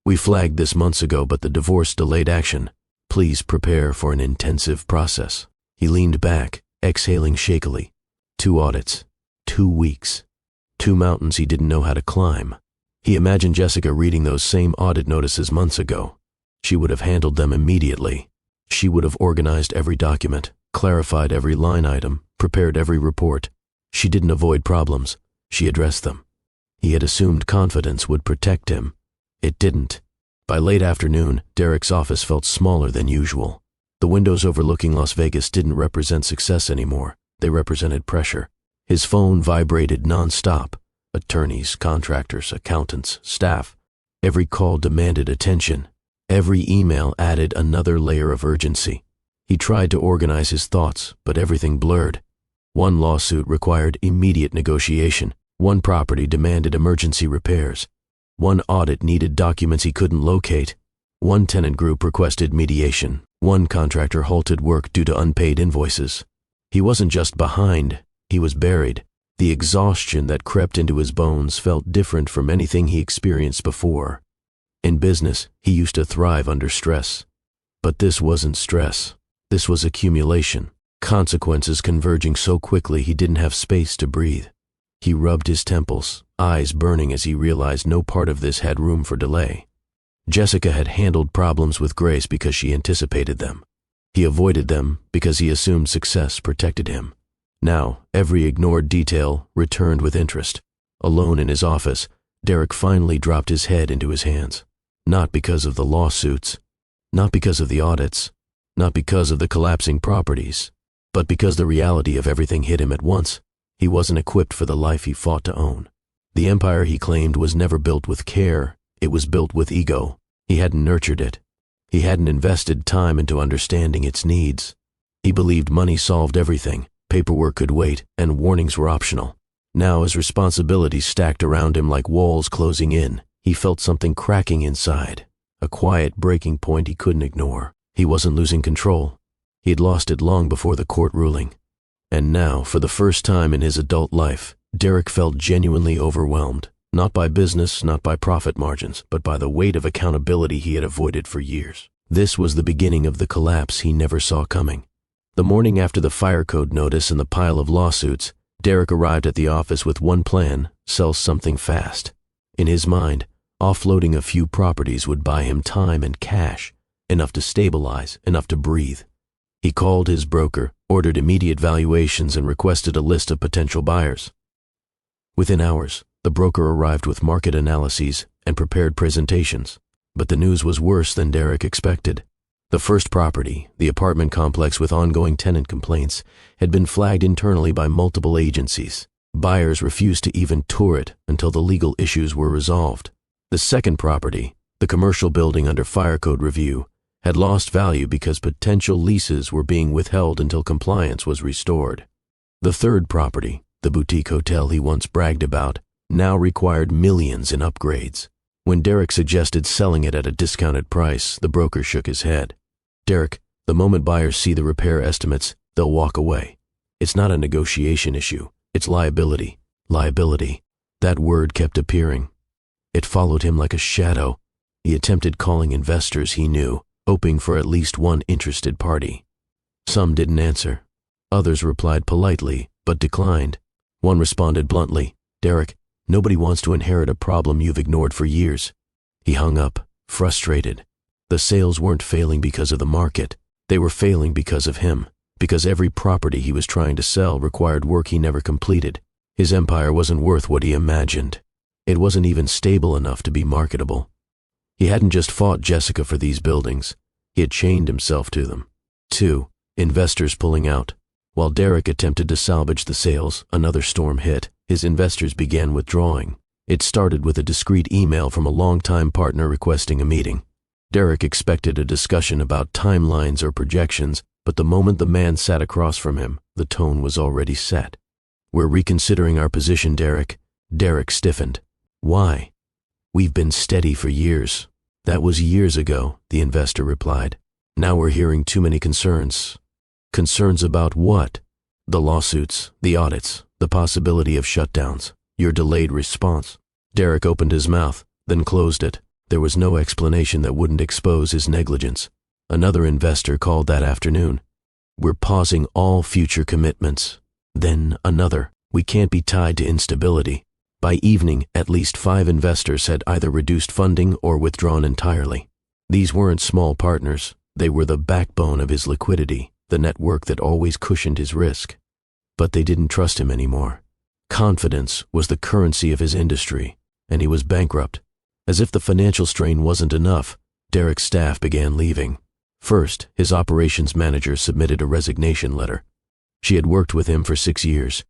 We flagged this months ago, but the divorce delayed action. Please prepare for an intensive process. He leaned back, exhaling shakily. 2 audits. 2 weeks. 2 mountains he didn't know how to climb. He imagined Jessica reading those same audit notices months ago. She would have handled them immediately. She would have organized every document, clarified every line item, prepared every report. She didn't avoid problems. She addressed them. He had assumed confidence would protect him. It didn't. By late afternoon, Derek's office felt smaller than usual. The windows overlooking Las Vegas didn't represent success anymore. They represented pressure. His phone vibrated nonstop. Attorneys, contractors, accountants, staff. Every call demanded attention. Every email added another layer of urgency. He tried to organize his thoughts, but everything blurred. One lawsuit required immediate negotiation. One property demanded emergency repairs. One audit needed documents he couldn't locate. One tenant group requested mediation. One contractor halted work due to unpaid invoices. He wasn't just behind, he was buried. The exhaustion that crept into his bones felt different from anything he experienced before. In business, he used to thrive under stress. But this wasn't stress. This was accumulation. Consequences converging so quickly he didn't have space to breathe. He rubbed his temples, eyes burning as he realized no part of this had room for delay. Jessica had handled problems with grace because she anticipated them. He avoided them because he assumed success protected him. Now, every ignored detail returned with interest. Alone in his office, Derek finally dropped his head into his hands. Not because of the lawsuits, not because of the audits, not because of the collapsing properties, but because the reality of everything hit him at once. He wasn't equipped for the life he fought to own. The empire he claimed was never built with care, it was built with ego. He hadn't nurtured it. He hadn't invested time into understanding its needs. He believed money solved everything, paperwork could wait, and warnings were optional. Now, as responsibilities stacked around him like walls closing in, he felt something cracking inside, a quiet breaking point he couldn't ignore. He wasn't losing control. He had lost it long before the court ruling. And now, for the first time in his adult life, Derek felt genuinely overwhelmed, not by business, not by profit margins, but by the weight of accountability he had avoided for years. This was the beginning of the collapse he never saw coming. The morning after the fire code notice and the pile of lawsuits, Derek arrived at the office with one plan: sell something fast. In his mind, offloading a few properties would buy him time and cash, enough to stabilize, enough to breathe. He called his broker, ordered immediate valuations, and requested a list of potential buyers. Within hours, the broker arrived with market analyses and prepared presentations, but the news was worse than Derek expected. The first property, the apartment complex with ongoing tenant complaints, had been flagged internally by multiple agencies. Buyers refused to even tour it until the legal issues were resolved. The second property, the commercial building under fire code review, had lost value because potential leases were being withheld until compliance was restored. The third property, the boutique hotel he once bragged about, now required millions in upgrades. When Derek suggested selling it at a discounted price, the broker shook his head. "Derek, the moment buyers see the repair estimates, they'll walk away. It's not a negotiation issue, it's liability. Liability." That word kept appearing. It followed him like a shadow. He attempted calling investors he knew, hoping for at least one interested party. Some didn't answer. Others replied politely, but declined. One responded bluntly, "Derek, nobody wants to inherit a problem you've ignored for years." He hung up, frustrated. The sales weren't failing because of the market. They were failing because of him, because every property he was trying to sell required work he never completed. His empire wasn't worth what he imagined. It wasn't even stable enough to be marketable. He hadn't just fought Jessica for these buildings. He had chained himself to them. 2. Investors pulling out. While Derek attempted to salvage the sales, another storm hit. His investors began withdrawing. It started with a discreet email from a longtime partner requesting a meeting. Derek expected a discussion about timelines or projections, but the moment the man sat across from him, the tone was already set. "We're reconsidering our position, Derek." Derek stiffened. "Why?" "We've been steady for years." "That was years ago," the investor replied. "Now we're hearing too many concerns." "Concerns about what?" "The lawsuits, the audits, the possibility of shutdowns, your delayed response." Derek opened his mouth, then closed it. There was no explanation that wouldn't expose his negligence. Another investor called that afternoon. "We're pausing all future commitments." Then another. "We can't be tied to instability." By evening, at least 5 investors had either reduced funding or withdrawn entirely. These weren't small partners. They were the backbone of his liquidity, the network that always cushioned his risk. But they didn't trust him anymore. Confidence was the currency of his industry, and he was bankrupt. As if the financial strain wasn't enough, Derek's staff began leaving. First, his operations manager submitted a resignation letter. She had worked with him for 6 years.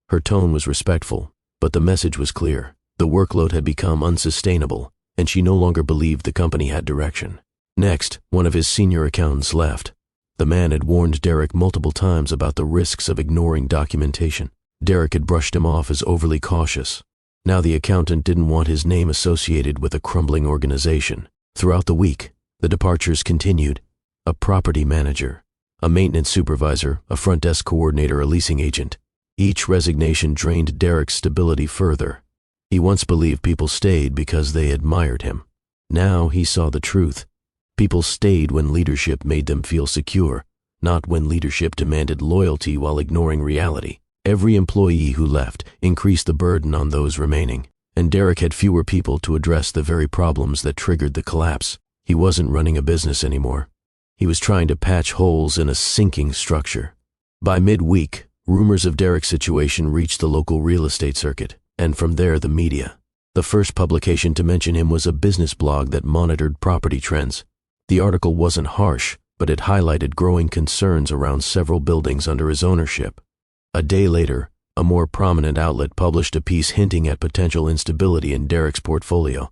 Her tone was respectful, but the message was clear. The workload had become unsustainable, and she no longer believed the company had direction. Next, one of his senior accountants left. The man had warned Derek multiple times about the risks of ignoring documentation. Derek had brushed him off as overly cautious. Now the accountant didn't want his name associated with a crumbling organization. Throughout the week, the departures continued. A property manager, a maintenance supervisor, a front desk coordinator, a leasing agent. Each resignation drained Derek's stability further. He once believed people stayed because they admired him. Now he saw the truth. People stayed when leadership made them feel secure, not when leadership demanded loyalty while ignoring reality. Every employee who left increased the burden on those remaining, and Derek had fewer people to address the very problems that triggered the collapse. He wasn't running a business anymore. He was trying to patch holes in a sinking structure. By midweek, rumors of Derek's situation reached the local real estate circuit, and from there the media. The first publication to mention him was a business blog that monitored property trends. The article wasn't harsh, but it highlighted growing concerns around several buildings under his ownership. A day later, a more prominent outlet published a piece hinting at potential instability in Derek's portfolio.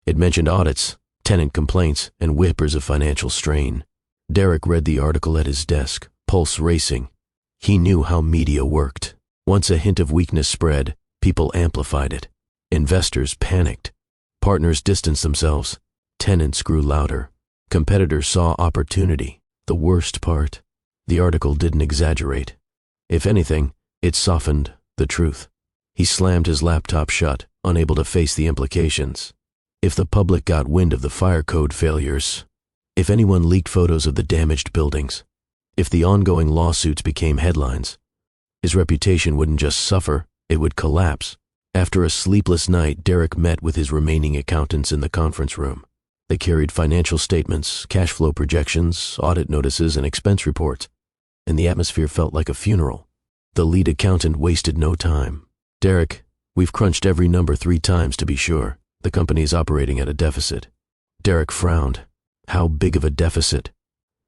It mentioned audits, tenant complaints, and whispers of financial strain. Derek read the article at his desk, pulse racing. He knew how media worked. Once a hint of weakness spread, people amplified it. Investors panicked. Partners distanced themselves. Tenants grew louder. Competitors saw opportunity. The worst part, the article didn't exaggerate. If anything, it softened the truth. He slammed his laptop shut, unable to face the implications. If the public got wind of the fire code failures, if anyone leaked photos of the damaged buildings, if the ongoing lawsuits became headlines, his reputation wouldn't just suffer, it would collapse. After a sleepless night, Derek met with his remaining accountants in the conference room. They carried financial statements, cash flow projections, audit notices, and expense reports, and the atmosphere felt like a funeral. The lead accountant wasted no time. "Derek, we've crunched every number 3 times to be sure. The company is operating at a deficit." Derek frowned. How big of a deficit?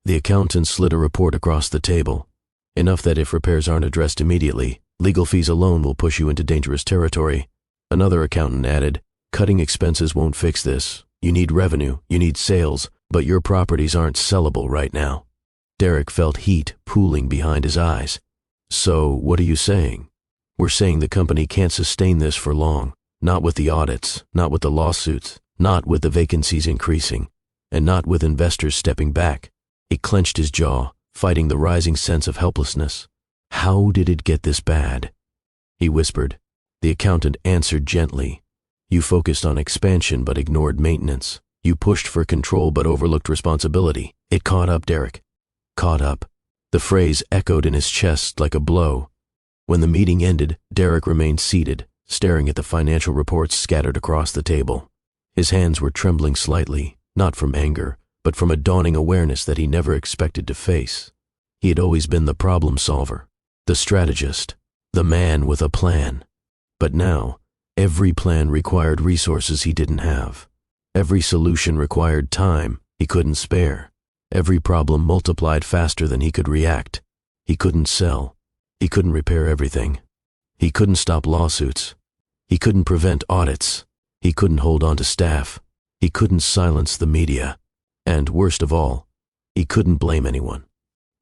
The accountant slid a report across the table. "Enough that if repairs aren't addressed immediately, legal fees alone will push you into dangerous territory." Another accountant added, "Cutting expenses won't fix this. You need revenue, you need sales, but your properties aren't sellable right now." Derek felt heat pooling behind his eyes. "So, what are you saying?" "We're saying the company can't sustain this for long. Not with the audits, not with the lawsuits, not with the vacancies increasing, and not with investors stepping back." He clenched his jaw, fighting the rising sense of helplessness. How did it get this bad? He whispered. The accountant answered gently. "You focused on expansion but ignored maintenance. You pushed for control but overlooked responsibility." It caught up Derek. Caught up. The phrase echoed in his chest like a blow. When the meeting ended, Derek remained seated, staring at the financial reports scattered across the table. His hands were trembling slightly, not from anger, but from a dawning awareness that he never expected to face. He had always been the problem solver, the strategist, the man with a plan. But now, every plan required resources he didn't have. Every solution required time he couldn't spare. Every problem multiplied faster than he could react. He couldn't sell. He couldn't repair everything. He couldn't stop lawsuits. He couldn't prevent audits. He couldn't hold on to staff. He couldn't silence the media. And worst of all, he couldn't blame anyone.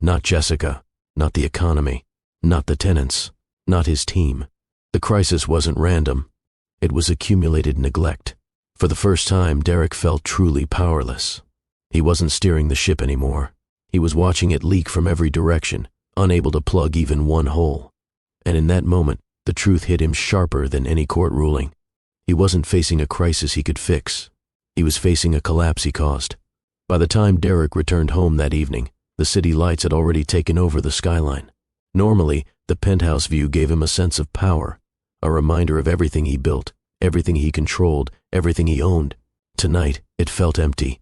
Not Jessica, not the economy, not the tenants, not his team. The crisis wasn't random. It was accumulated neglect. For the first time, Derek felt truly powerless. He wasn't steering the ship anymore. He was watching it leak from every direction, unable to plug even one hole. And in that moment, the truth hit him sharper than any court ruling. He wasn't facing a crisis he could fix. He was facing a collapse he caused. By the time Derek returned home that evening, the city lights had already taken over the skyline. Normally, the penthouse view gave him a sense of power, a reminder of everything he built, everything he controlled, everything he owned. Tonight, it felt empty.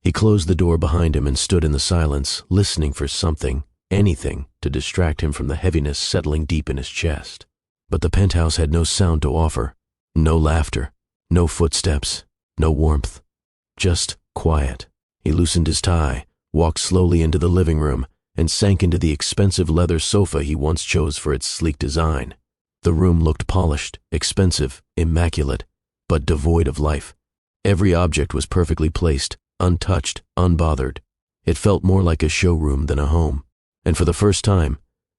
He closed the door behind him and stood in the silence, listening for something, anything, to distract him from the heaviness settling deep in his chest. But the penthouse had no sound to offer, no laughter, no footsteps, no warmth, just quiet. He loosened his tie, walked slowly into the living room, and sank into the expensive leather sofa he once chose for its sleek design. The room looked polished, expensive, immaculate, but devoid of life. Every object was perfectly placed, untouched, unbothered. It felt more like a showroom than a home. And for the first time,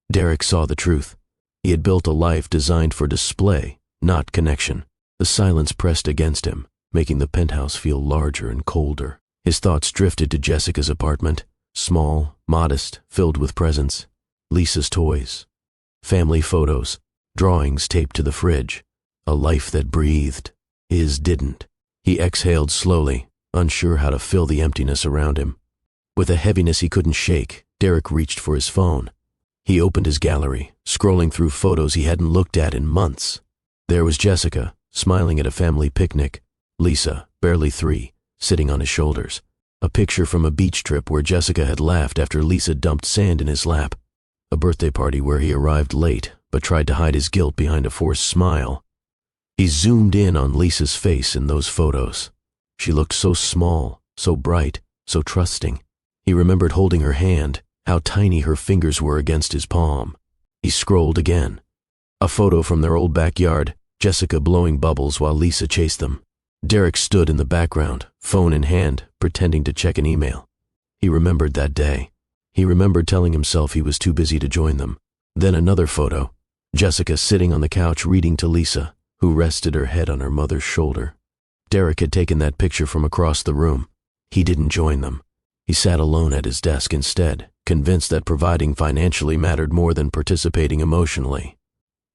Derek saw the truth. He had built a life designed for display, not connection. The silence pressed against him, making the penthouse feel larger and colder. His thoughts drifted to Jessica's apartment, small, modest, filled with presents. Lisa's toys, family photos, drawings taped to the fridge. A life that breathed. His didn't. He exhaled slowly, unsure how to fill the emptiness around him. With a heaviness he couldn't shake, Derek reached for his phone. He opened his gallery, scrolling through photos he hadn't looked at in months. There was Jessica, smiling at a family picnic. Lisa, barely 3, sitting on his shoulders. A picture from a beach trip where Jessica had laughed after Lisa dumped sand in his lap. A birthday party where he arrived late, but tried to hide his guilt behind a forced smile. He zoomed in on Lisa's face in those photos. She looked so small, so bright, so trusting. He remembered holding her hand, how tiny her fingers were against his palm. He scrolled again. A photo from their old backyard, Jessica blowing bubbles while Lisa chased them. Derek stood in the background, phone in hand, pretending to check an email. He remembered that day. He remembered telling himself he was too busy to join them. Then another photo, Jessica sitting on the couch reading to Lisa, who rested her head on her mother's shoulder. Derek had taken that picture from across the room. He didn't join them. He sat alone at his desk instead, convinced that providing financially mattered more than participating emotionally.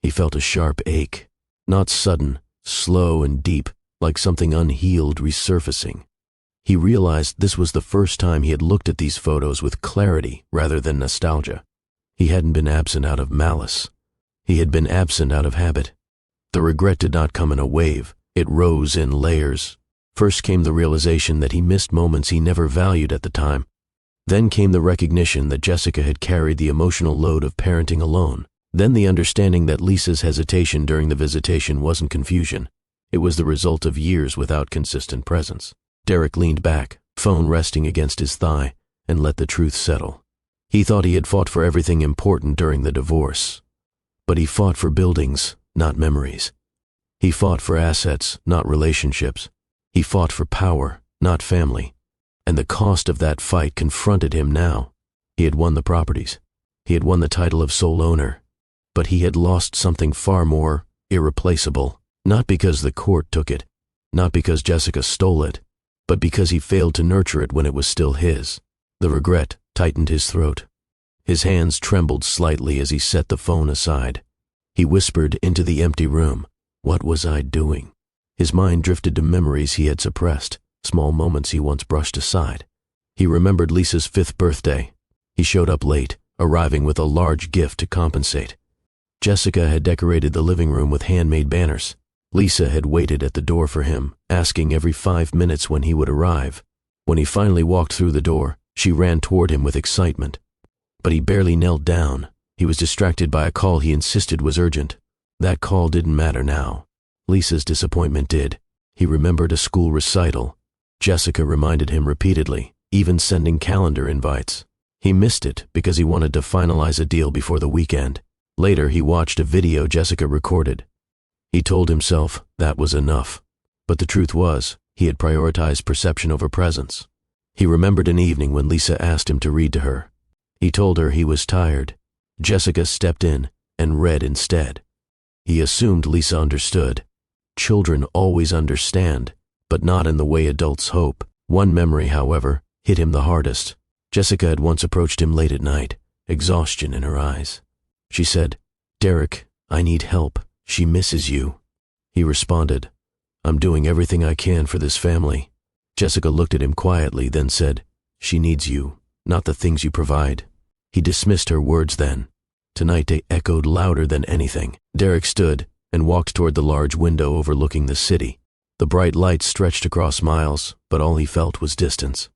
He felt a sharp ache, not sudden, slow and deep, like something unhealed resurfacing. He realized this was the first time he had looked at these photos with clarity rather than nostalgia. He hadn't been absent out of malice. He had been absent out of habit. The regret did not come in a wave. It rose in layers. First came the realization that he missed moments he never valued at the time. Then came the recognition that Jessica had carried the emotional load of parenting alone. Then the understanding that Lisa's hesitation during the visitation wasn't confusion. It was the result of years without consistent presence. Derek leaned back, phone resting against his thigh, and let the truth settle. He thought he had fought for everything important during the divorce. But he fought for buildings, not memories. He fought for assets, not relationships. He fought for power, not family. And the cost of that fight confronted him now. He had won the properties. He had won the title of sole owner. But he had lost something far more irreplaceable, not because the court took it, not because Jessica stole it, but because he failed to nurture it when it was still his. The regret tightened his throat. His hands trembled slightly as he set the phone aside. He whispered into the empty room, "What was I doing?" His mind drifted to memories he had suppressed, small moments he once brushed aside. He remembered Lisa's 5th birthday. He showed up late, arriving with a large gift to compensate. Jessica had decorated the living room with handmade banners. Lisa had waited at the door for him, asking every 5 minutes when he would arrive. When he finally walked through the door, she ran toward him with excitement. But he barely knelt down. He was distracted by a call he insisted was urgent. That call didn't matter now. Lisa's disappointment did. He remembered a school recital. Jessica reminded him repeatedly, even sending calendar invites. He missed it because he wanted to finalize a deal before the weekend. Later, he watched a video Jessica recorded. He told himself that was enough. But the truth was, he had prioritized perception over presence. He remembered an evening when Lisa asked him to read to her. He told her he was tired. Jessica stepped in and read instead. He assumed Lisa understood. Children always understand, but not in the way adults hope. One memory, however, hit him the hardest. Jessica had once approached him late at night, exhaustion in her eyes. She said, "Derek, I need help. She misses you." He responded, "I'm doing everything I can for this family." Jessica looked at him quietly, then said, "She needs you, not the things you provide." He dismissed her words then. Tonight they echoed louder than anything. Derek stood and walked toward the large window overlooking the city. The bright lights stretched across miles, but all he felt was distance.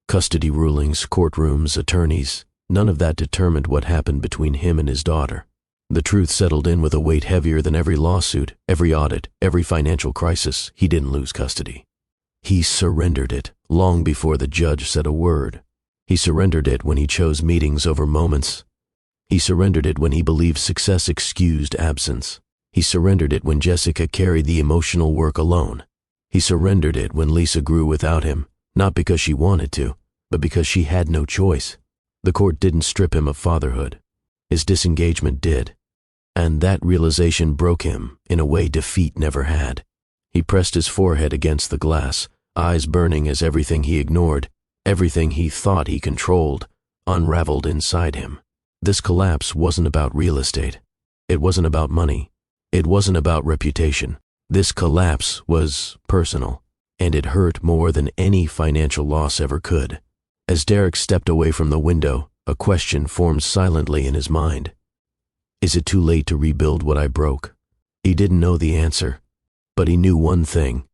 Custody rulings, courtrooms, attorneys, none of that determined what happened between him and his daughter. The truth settled in with a weight heavier than every lawsuit, every audit, every financial crisis. He didn't lose custody. He surrendered it long before the judge said a word. He surrendered it when he chose meetings over moments. He surrendered it when he believed success excused absence. He surrendered it when Jessica carried the emotional work alone. He surrendered it when Lisa grew without him, not because she wanted to, but because she had no choice. The court didn't strip him of fatherhood. His disengagement did. And that realization broke him in a way defeat never had. He pressed his forehead against the glass, eyes burning as everything he ignored, everything he thought he controlled, unraveled inside him. This collapse wasn't about real estate. It wasn't about money. It wasn't about reputation. This collapse was personal, and it hurt more than any financial loss ever could. As Derek stepped away from the window, a question formed silently in his mind. Is it too late to rebuild what I broke? He didn't know the answer, but he knew one thing.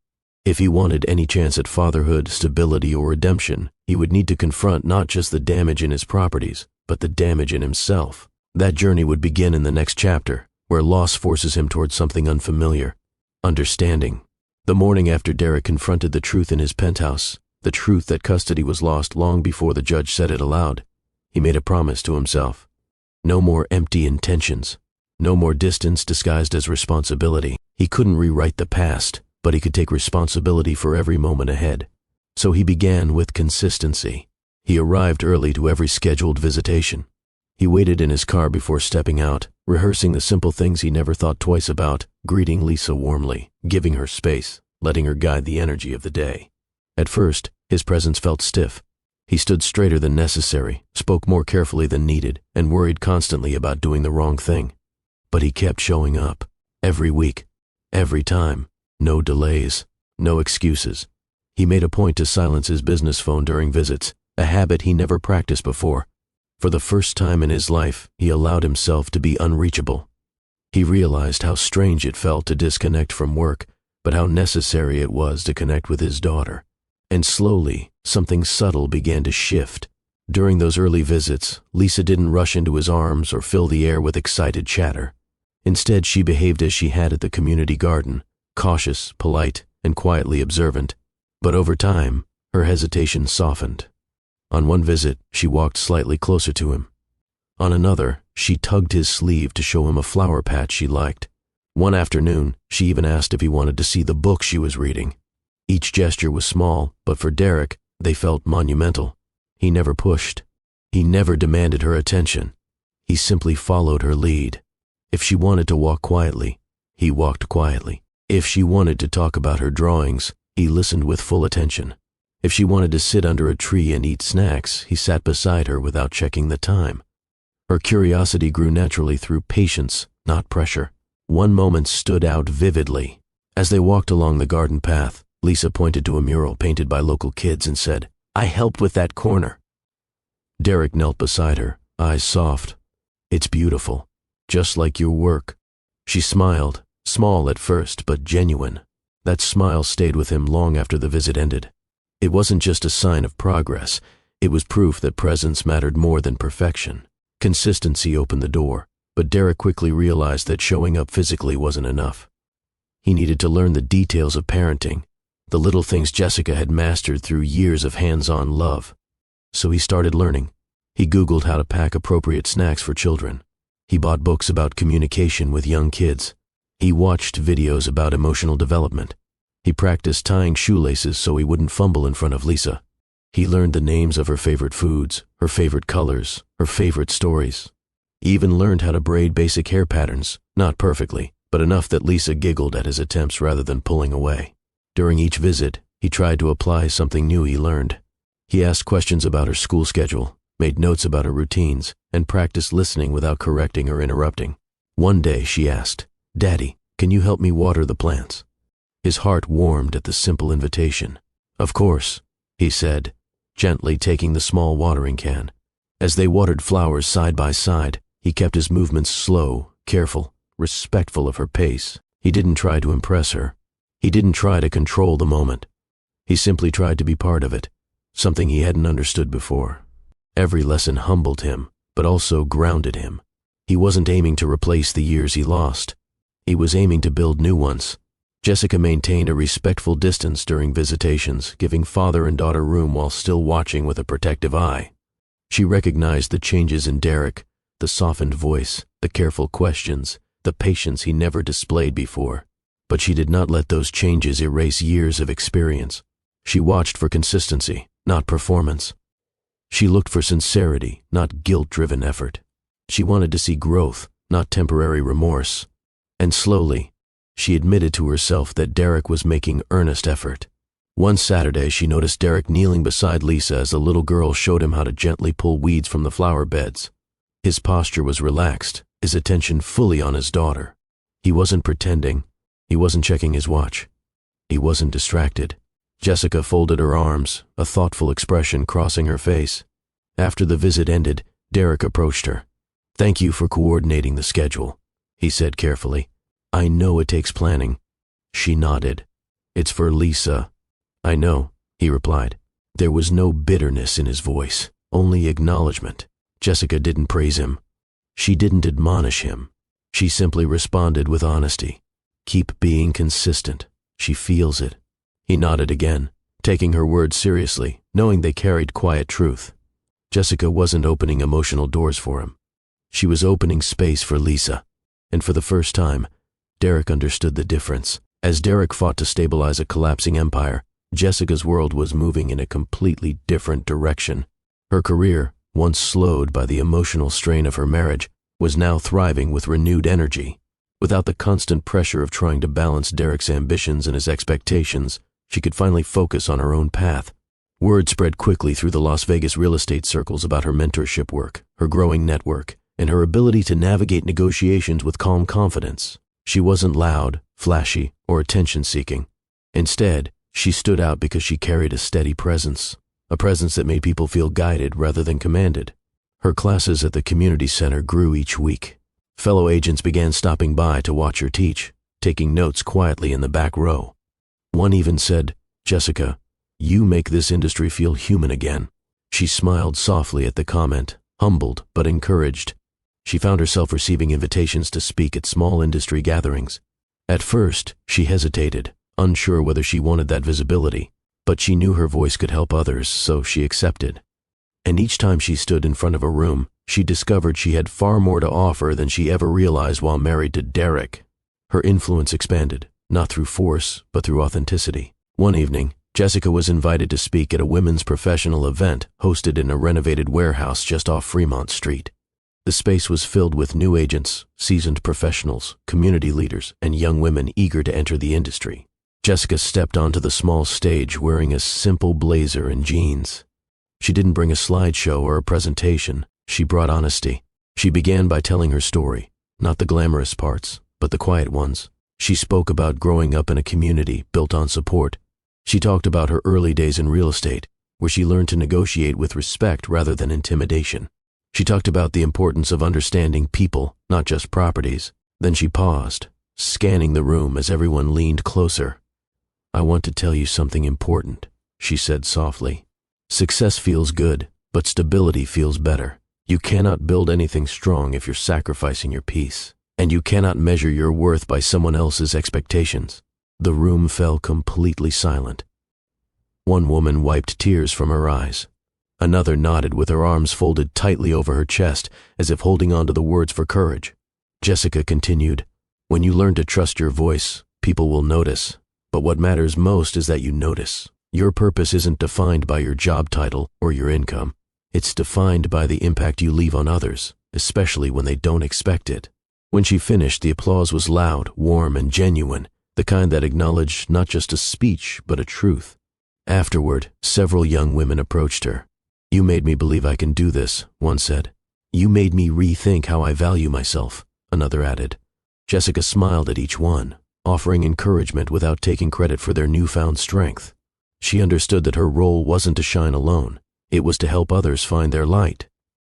If he wanted any chance at fatherhood, stability, or redemption, he would need to confront not just the damage in his properties, but the damage in himself. That journey would begin in the next chapter, where loss forces him towards something unfamiliar, understanding. The morning after Derek confronted the truth in his penthouse, the truth that custody was lost long before the judge said it aloud, he made a promise to himself. No more empty intentions. No more distance disguised as responsibility. He couldn't rewrite the past, but he could take responsibility for every moment ahead. So he began with consistency. He arrived early to every scheduled visitation. He waited in his car before stepping out, rehearsing the simple things he never thought twice about, greeting Lisa warmly, giving her space, letting her guide the energy of the day. At first, his presence felt stiff. He stood straighter than necessary, spoke more carefully than needed, and worried constantly about doing the wrong thing. But he kept showing up, every week, every time, no delays, no excuses. He made a point to silence his business phone during visits, a habit he never practiced before. For the first time in his life, he allowed himself to be unreachable. He realized how strange it felt to disconnect from work, but how necessary it was to connect with his daughter. And slowly, something subtle began to shift. During those early visits, Lisa didn't rush into his arms or fill the air with excited chatter. Instead, she behaved as she had at the community garden, cautious, polite, and quietly observant. But over time, her hesitation softened. On one visit, she walked slightly closer to him. On another, she tugged his sleeve to show him a flower patch she liked. One afternoon, she even asked if he wanted to see the book she was reading. Each gesture was small, but for Derek, they felt monumental. He never pushed. He never demanded her attention. He simply followed her lead. If she wanted to walk quietly, he walked quietly. If she wanted to talk about her drawings, he listened with full attention. If she wanted to sit under a tree and eat snacks, he sat beside her without checking the time. Her curiosity grew naturally through patience, not pressure. One moment stood out vividly. As they walked along the garden path, Lisa pointed to a mural painted by local kids and said, "I helped with that corner." Derek knelt beside her, eyes soft. "It's beautiful, just like your work." She smiled, small at first, but genuine. That smile stayed with him long after the visit ended. It wasn't just a sign of progress. It was proof that presence mattered more than perfection. Consistency opened the door, but Derek quickly realized that showing up physically wasn't enough. He needed to learn the details of parenting, the little things Jessica had mastered through years of hands-on love. So he started learning. He Googled how to pack appropriate snacks for children. He bought books about communication with young kids. He watched videos about emotional development. He practiced tying shoelaces so he wouldn't fumble in front of Lisa. He learned the names of her favorite foods, her favorite colors, her favorite stories. He even learned how to braid basic hair patterns, not perfectly, but enough that Lisa giggled at his attempts rather than pulling away. During each visit, he tried to apply something new he learned. He asked questions about her school schedule, made notes about her routines, and practiced listening without correcting or interrupting. One day she asked, "Daddy, can you help me water the plants?" His heart warmed at the simple invitation. "Of course," he said, gently taking the small watering can. As they watered flowers side by side, he kept his movements slow, careful, respectful of her pace. He didn't try to impress her. He didn't try to control the moment. He simply tried to be part of it, something he hadn't understood before. Every lesson humbled him, but also grounded him. He wasn't aiming to replace the years he lost. He was aiming to build new ones. Jessica maintained a respectful distance during visitations, giving father and daughter room while still watching with a protective eye. She recognized the changes in Derek, the softened voice, the careful questions, the patience he never displayed before. But she did not let those changes erase years of experience. She watched for consistency, not performance. She looked for sincerity, not guilt-driven effort. She wanted to see growth, not temporary remorse. And slowly, she admitted to herself that Derek was making earnest effort. One Saturday, she noticed Derek kneeling beside Lisa as a little girl showed him how to gently pull weeds from the flower beds. His posture was relaxed, his attention fully on his daughter. He wasn't pretending. He wasn't checking his watch. He wasn't distracted. Jessica folded her arms, a thoughtful expression crossing her face. After the visit ended, Derek approached her. "Thank you for coordinating the schedule," he said carefully. "I know it takes planning." She nodded. "It's for Lisa." "I know," he replied. There was no bitterness in his voice, only acknowledgement. Jessica didn't praise him. She didn't admonish him. She simply responded with honesty. "Keep being consistent. She feels it." He nodded again, taking her words seriously, knowing they carried quiet truth. Jessica wasn't opening emotional doors for him. She was opening space for Lisa. And for the first time, Derek understood the difference. As Derek fought to stabilize a collapsing empire, Jessica's world was moving in a completely different direction. Her career, once slowed by the emotional strain of her marriage, was now thriving with renewed energy. Without the constant pressure of trying to balance Derek's ambitions and his expectations, she could finally focus on her own path. Word spread quickly through the Las Vegas real estate circles about her mentorship work, her growing network, and her ability to navigate negotiations with calm confidence. She wasn't loud, flashy, or attention-seeking. Instead, she stood out because she carried a steady presence, a presence that made people feel guided rather than commanded. Her classes at the community center grew each week. Fellow agents began stopping by to watch her teach, taking notes quietly in the back row. One even said, "Jessica, you make this industry feel human again." She smiled softly at the comment, humbled but encouraged. She found herself receiving invitations to speak at small industry gatherings. At first, she hesitated, unsure whether she wanted that visibility, but she knew her voice could help others, so she accepted. And each time she stood in front of a room, she discovered she had far more to offer than she ever realized while married to Derek. Her influence expanded, not through force, but through authenticity. One evening, Jessica was invited to speak at a women's professional event hosted in a renovated warehouse just off Fremont Street. The space was filled with new agents, seasoned professionals, community leaders, and young women eager to enter the industry. Jessica stepped onto the small stage wearing a simple blazer and jeans. She didn't bring a slideshow or a presentation. She brought honesty. She began by telling her story, not the glamorous parts, but the quiet ones. She spoke about growing up in a community built on support. She talked about her early days in real estate, where she learned to negotiate with respect rather than intimidation. She talked about the importance of understanding people, not just properties. Then she paused, scanning the room as everyone leaned closer. "I want to tell you something important," she said softly. "Success feels good, but stability feels better. You cannot build anything strong if you're sacrificing your peace, and you cannot measure your worth by someone else's expectations." The room fell completely silent. One woman wiped tears from her eyes. Another nodded with her arms folded tightly over her chest, as if holding on to the words for courage. Jessica continued, "When you learn to trust your voice, people will notice. But what matters most is that you notice. Your purpose isn't defined by your job title or your income. It's defined by the impact you leave on others, especially when they don't expect it." When she finished, the applause was loud, warm, and genuine, the kind that acknowledged not just a speech, but a truth. Afterward, several young women approached her. "You made me believe I can do this," one said. "You made me rethink how I value myself," another added. Jessica smiled at each one, offering encouragement without taking credit for their newfound strength. She understood that her role wasn't to shine alone. It was to help others find their light.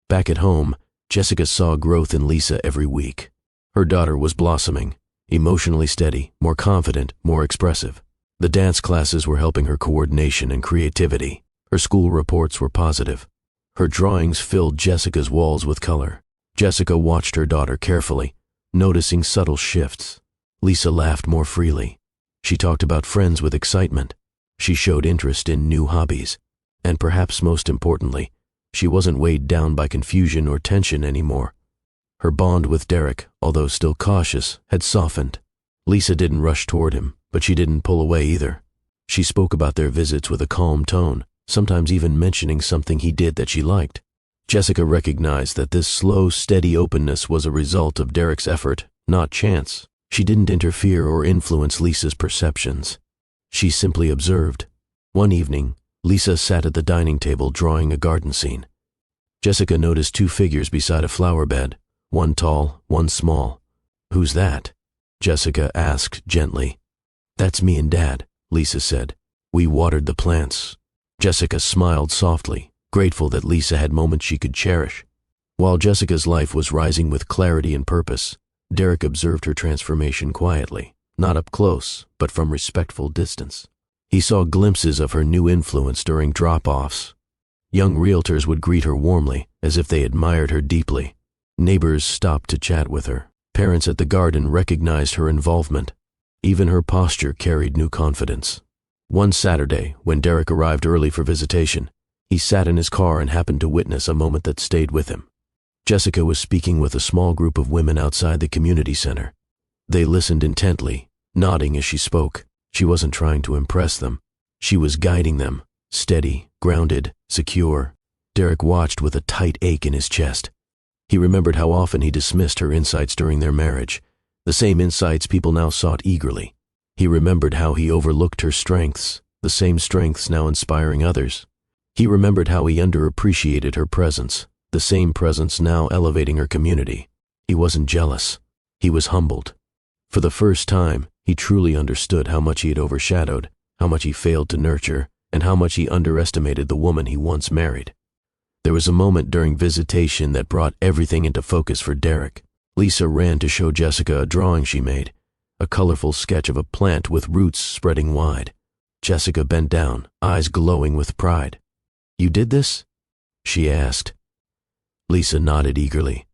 Back at home, Jessica saw growth in Lisa every week. Her daughter was blossoming, emotionally steady, more confident, more expressive. The dance classes were helping her coordination and creativity. Her school reports were positive. Her drawings filled Jessica's walls with color. Jessica watched her daughter carefully, noticing subtle shifts. Lisa laughed more freely. She talked about friends with excitement. She showed interest in new hobbies. And perhaps most importantly, she wasn't weighed down by confusion or tension anymore. Her bond with Derek, although still cautious, had softened. Lisa didn't rush toward him, but she didn't pull away either. She spoke about their visits with a calm tone, sometimes even mentioning something he did that she liked. Jessica recognized that this slow, steady openness was a result of Derek's effort, not chance. She didn't interfere or influence Lisa's perceptions. She simply observed. One evening, Lisa sat at the dining table drawing a garden scene. Jessica noticed two figures beside a flower bed, one tall, one small. "Who's that?" Jessica asked gently. "That's me and Dad," Lisa said. "We watered the plants." Jessica smiled softly, grateful that Lisa had moments she could cherish. While Jessica's life was rising with clarity and purpose, Derek observed her transformation quietly, not up close, but from respectful distance. He saw glimpses of her new influence during drop-offs. Young realtors would greet her warmly, as if they admired her deeply. Neighbors stopped to chat with her. Parents at the garden recognized her involvement. Even her posture carried new confidence. One Saturday, when Derek arrived early for visitation, he sat in his car and happened to witness a moment that stayed with him. Jessica was speaking with a small group of women outside the community center. They listened intently, nodding as she spoke. She wasn't trying to impress them. She was guiding them, steady, grounded, secure. Derek watched with a tight ache in his chest. He remembered how often he dismissed her insights during their marriage, the same insights people now sought eagerly. He remembered how he overlooked her strengths, the same strengths now inspiring others. He remembered how he underappreciated her presence, the same presence now elevating her community. He wasn't jealous. He was humbled. For the first time, he truly understood how much he had overshadowed, how much he failed to nurture, and how much he underestimated the woman he once married. There was a moment during visitation that brought everything into focus for Derek. Lisa ran to show Jessica a drawing she made, a colorful sketch of a plant with roots spreading wide. Jessica bent down, eyes glowing with pride. "You did this?" she asked. Lisa nodded eagerly.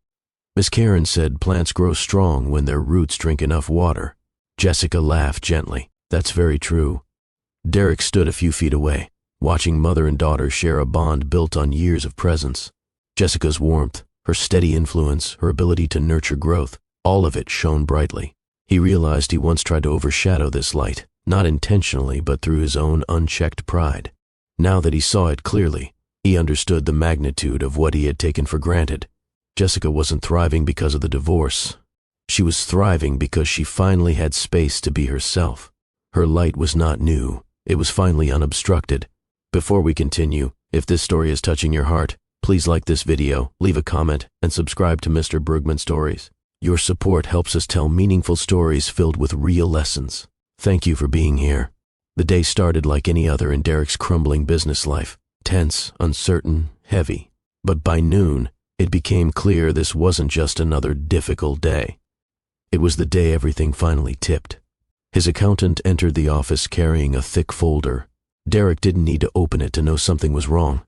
"Miss Karen said plants grow strong when their roots drink enough water." Jessica laughed gently. "That's very true." Derek stood a few feet away, watching mother and daughter share a bond built on years of presence. Jessica's warmth, her steady influence, her ability to nurture growth, all of it shone brightly. He realized he once tried to overshadow this light, not intentionally but through his own unchecked pride. Now that he saw it clearly, he understood the magnitude of what he had taken for granted. Jessica wasn't thriving because of the divorce. She was thriving because she finally had space to be herself. Her light was not new. It was finally unobstructed. Before we continue, if this story is touching your heart, please like this video, leave a comment, and subscribe to Mr. Bergman Stories. Your support helps us tell meaningful stories filled with real lessons. Thank you for being here. The day started like any other in Derek's crumbling business life, tense, uncertain, heavy. But by noon, it became clear this wasn't just another difficult day. It was the day everything finally tipped. His accountant entered the office carrying a thick folder. Derek didn't need to open it to know something was wrong.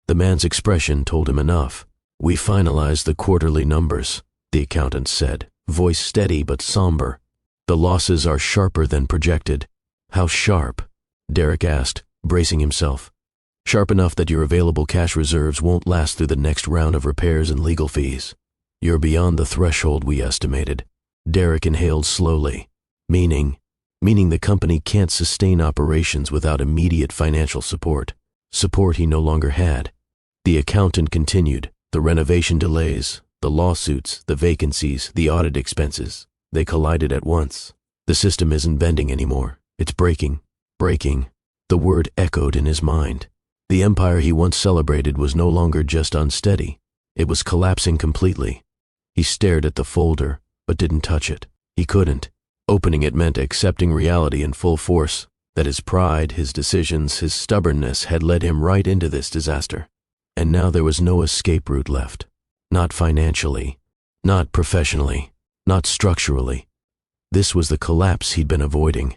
The man's expression told him enough. "We finalized the quarterly numbers," the accountant said, voice steady but somber. "The losses are sharper than projected." "How sharp?" Derek asked, bracing himself. "Sharp enough that your available cash reserves won't last through the next round of repairs and legal fees. You're beyond the threshold we estimated." Derek inhaled slowly. Meaning the company can't sustain operations without immediate financial support. Support he no longer had. The accountant continued. "The renovation delays, the lawsuits, the vacancies, the audit expenses. They collided at once. The system isn't bending anymore. It's breaking. Breaking." The word echoed in his mind. The empire he once celebrated was no longer just unsteady. It was collapsing completely. He stared at the folder, but didn't touch it. He couldn't. Opening it meant accepting reality in full force, that his pride, his decisions, his stubbornness had led him right into this disaster. And now there was no escape route left. Not financially, not professionally, not structurally. This was the collapse he'd been avoiding,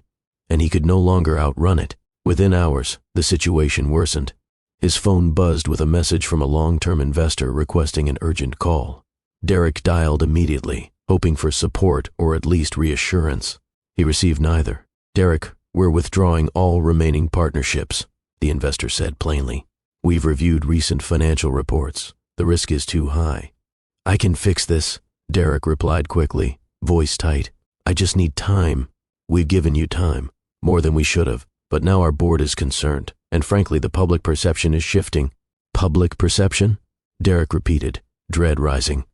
and he could no longer outrun it. Within hours, the situation worsened. His phone buzzed with a message from a long-term investor requesting an urgent call. Derek dialed immediately, hoping for support or at least reassurance. He received neither. "Derek, we're withdrawing all remaining partnerships," the investor said plainly. "We've reviewed recent financial reports. The risk is too high." "I can fix this," Derek replied quickly, voice tight. "I just need time." "We've given you time, more than we should have, but now our board is concerned, and frankly the public perception is shifting." "Public perception?" Derek repeated, dread rising.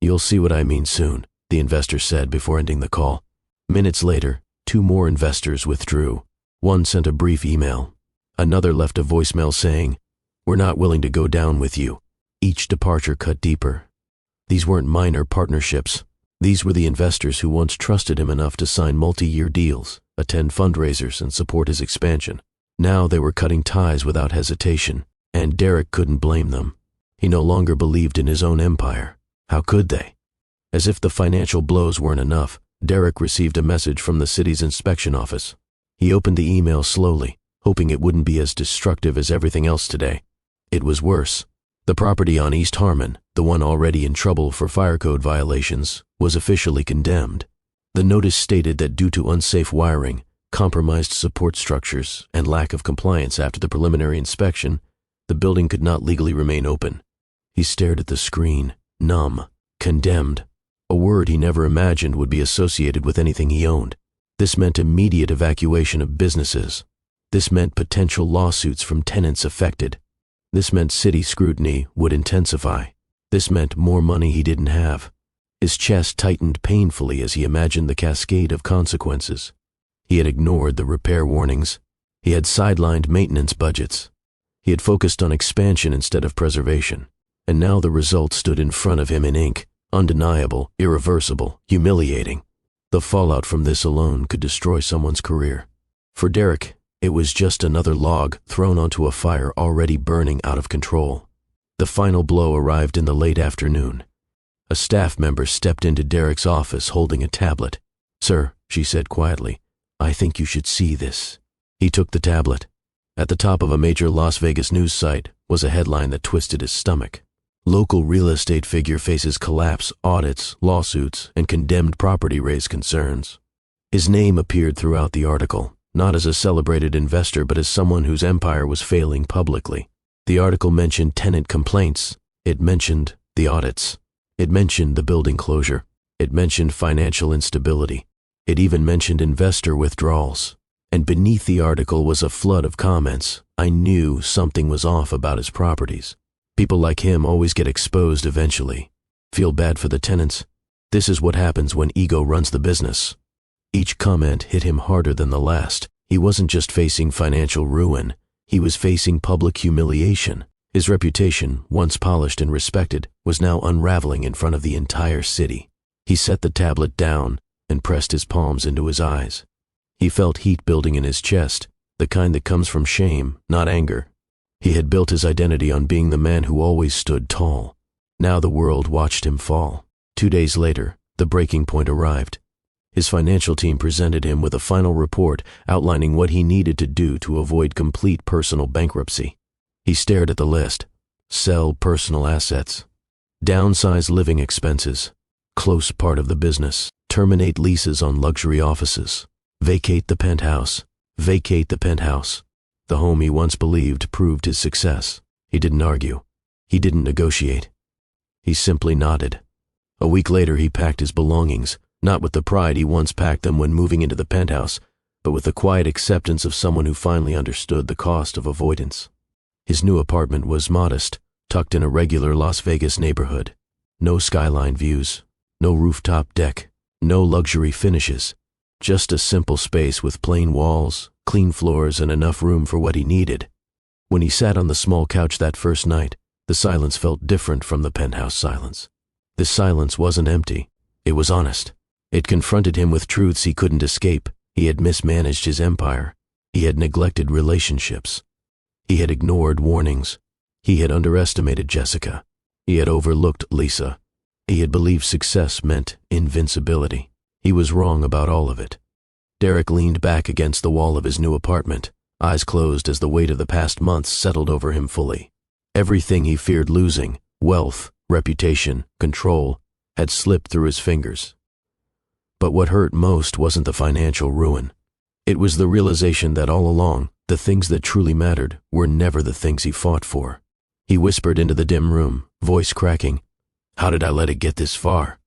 "You'll see what I mean soon," the investor said before ending the call. Minutes later, 2 more investors withdrew. One sent a brief email. Another left a voicemail saying, "We're not willing to go down with you." Each departure cut deeper. These weren't minor partnerships. These were the investors who once trusted him enough to sign multi-year deals, attend fundraisers, and support his expansion. Now they were cutting ties without hesitation, and Derek couldn't blame them. He no longer believed in his own empire. How could they? As if the financial blows weren't enough, Derek received a message from the city's inspection office. He opened the email slowly, hoping it wouldn't be as destructive as everything else today. It was worse. The property on East Harmon, the one already in trouble for fire code violations, was officially condemned. The notice stated that due to unsafe wiring, compromised support structures, and lack of compliance after the preliminary inspection, the building could not legally remain open. He stared at the screen, numb, condemned, a word he never imagined would be associated with anything he owned. This meant immediate evacuation of businesses. This meant potential lawsuits from tenants affected. This meant city scrutiny would intensify. This meant more money he didn't have. His chest tightened painfully as he imagined the cascade of consequences. He had ignored the repair warnings. He had sidelined maintenance budgets. He had focused on expansion instead of preservation. And now the result stood in front of him in ink, undeniable, irreversible, humiliating. The fallout from this alone could destroy someone's career. For Derek, it was just another log thrown onto a fire already burning out of control. The final blow arrived in the late afternoon. A staff member stepped into Derek's office holding a tablet. "Sir," she said quietly, "I think you should see this." He took the tablet. At the top of a major Las Vegas news site was a headline that twisted his stomach. Local real estate figure faces collapse, audits, lawsuits, and condemned property raise concerns. His name appeared throughout the article, not as a celebrated investor but as someone whose empire was failing publicly. The article mentioned tenant complaints. It mentioned the audits. It mentioned the building closure. It mentioned financial instability. It even mentioned investor withdrawals. And beneath the article was a flood of comments. I knew something was off about his properties. People like him always get exposed eventually. Feel bad for the tenants. This is what happens when ego runs the business. Each comment hit him harder than the last. He wasn't just facing financial ruin. He was facing public humiliation. His reputation, once polished and respected, was now unraveling in front of the entire city. He set the tablet down and pressed his palms into his eyes. He felt heat building in his chest, the kind that comes from shame, not anger. He had built his identity on being the man who always stood tall. Now the world watched him fall. 2 days later, the breaking point arrived. His financial team presented him with a final report outlining what he needed to do to avoid complete personal bankruptcy. He stared at the list. Sell personal assets. Downsize living expenses. Close part of the business. Terminate leases on luxury offices. Vacate the penthouse. Vacate the penthouse. The home he once believed proved his success. He didn't argue. He didn't negotiate. He simply nodded. A week later he packed his belongings, not with the pride he once packed them when moving into the penthouse, but with the quiet acceptance of someone who finally understood the cost of avoidance. His new apartment was modest, tucked in a regular Las Vegas neighborhood. No skyline views, no rooftop deck, no luxury finishes. Just a simple space with plain walls, clean floors, and enough room for what he needed. When he sat on the small couch that first night, the silence felt different from the penthouse silence. This silence wasn't empty. It was honest. It confronted him with truths he couldn't escape. He had mismanaged his empire. He had neglected relationships. He had ignored warnings. He had underestimated Jessica. He had overlooked Lisa. He had believed success meant invincibility. He was wrong about all of it. Derek leaned back against the wall of his new apartment, eyes closed as the weight of the past months settled over him fully. Everything he feared losing, wealth, reputation, control, had slipped through his fingers. But what hurt most wasn't the financial ruin. It was the realization that all along, the things that truly mattered were never the things he fought for. He whispered into the dim room, voice cracking, "How did I let it get this far?"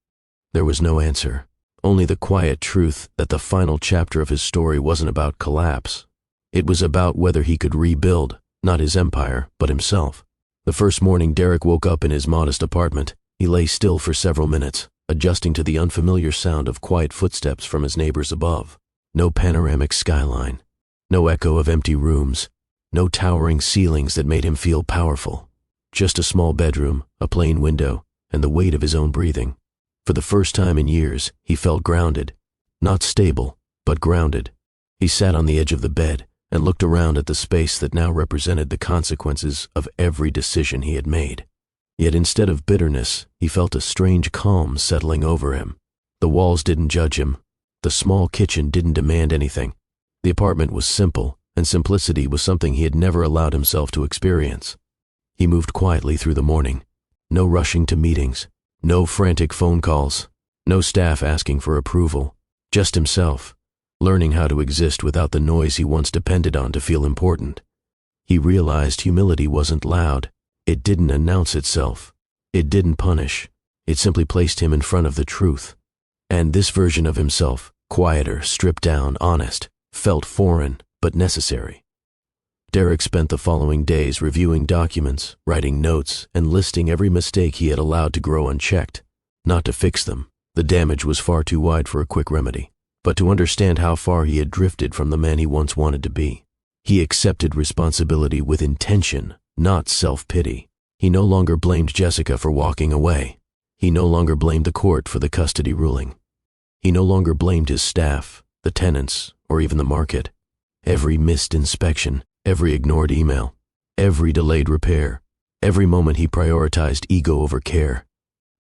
There was no answer, only the quiet truth that the final chapter of his story wasn't about collapse. It was about whether he could rebuild, not his empire, but himself. The first morning Derek woke up in his modest apartment. He lay still for several minutes, adjusting to the unfamiliar sound of quiet footsteps from his neighbors above. No panoramic skyline, no echo of empty rooms, no towering ceilings that made him feel powerful. Just a small bedroom, a plain window, and the weight of his own breathing. For the first time in years, he felt grounded. Not stable, but grounded. He sat on the edge of the bed and looked around at the space that now represented the consequences of every decision he had made. Yet instead of bitterness, he felt a strange calm settling over him. The walls didn't judge him. The small kitchen didn't demand anything. The apartment was simple, and simplicity was something he had never allowed himself to experience. He moved quietly through the morning. No rushing to meetings. No frantic phone calls. No staff asking for approval. Just himself, learning how to exist without the noise he once depended on to feel important. He realized humility wasn't loud. It didn't announce itself. It didn't punish. It simply placed him in front of the truth. And this version of himself, quieter, stripped down, honest, felt foreign but necessary. Derek spent the following days reviewing documents, writing notes, and listing every mistake he had allowed to grow unchecked. Not to fix them, the damage was far too wide for a quick remedy, but to understand how far he had drifted from the man he once wanted to be. He accepted responsibility with intention, not self-pity. He no longer blamed Jessica for walking away. He no longer blamed the court for the custody ruling. He no longer blamed his staff, the tenants, or even the market. Every missed inspection, every ignored email, every delayed repair, every moment he prioritized ego over care.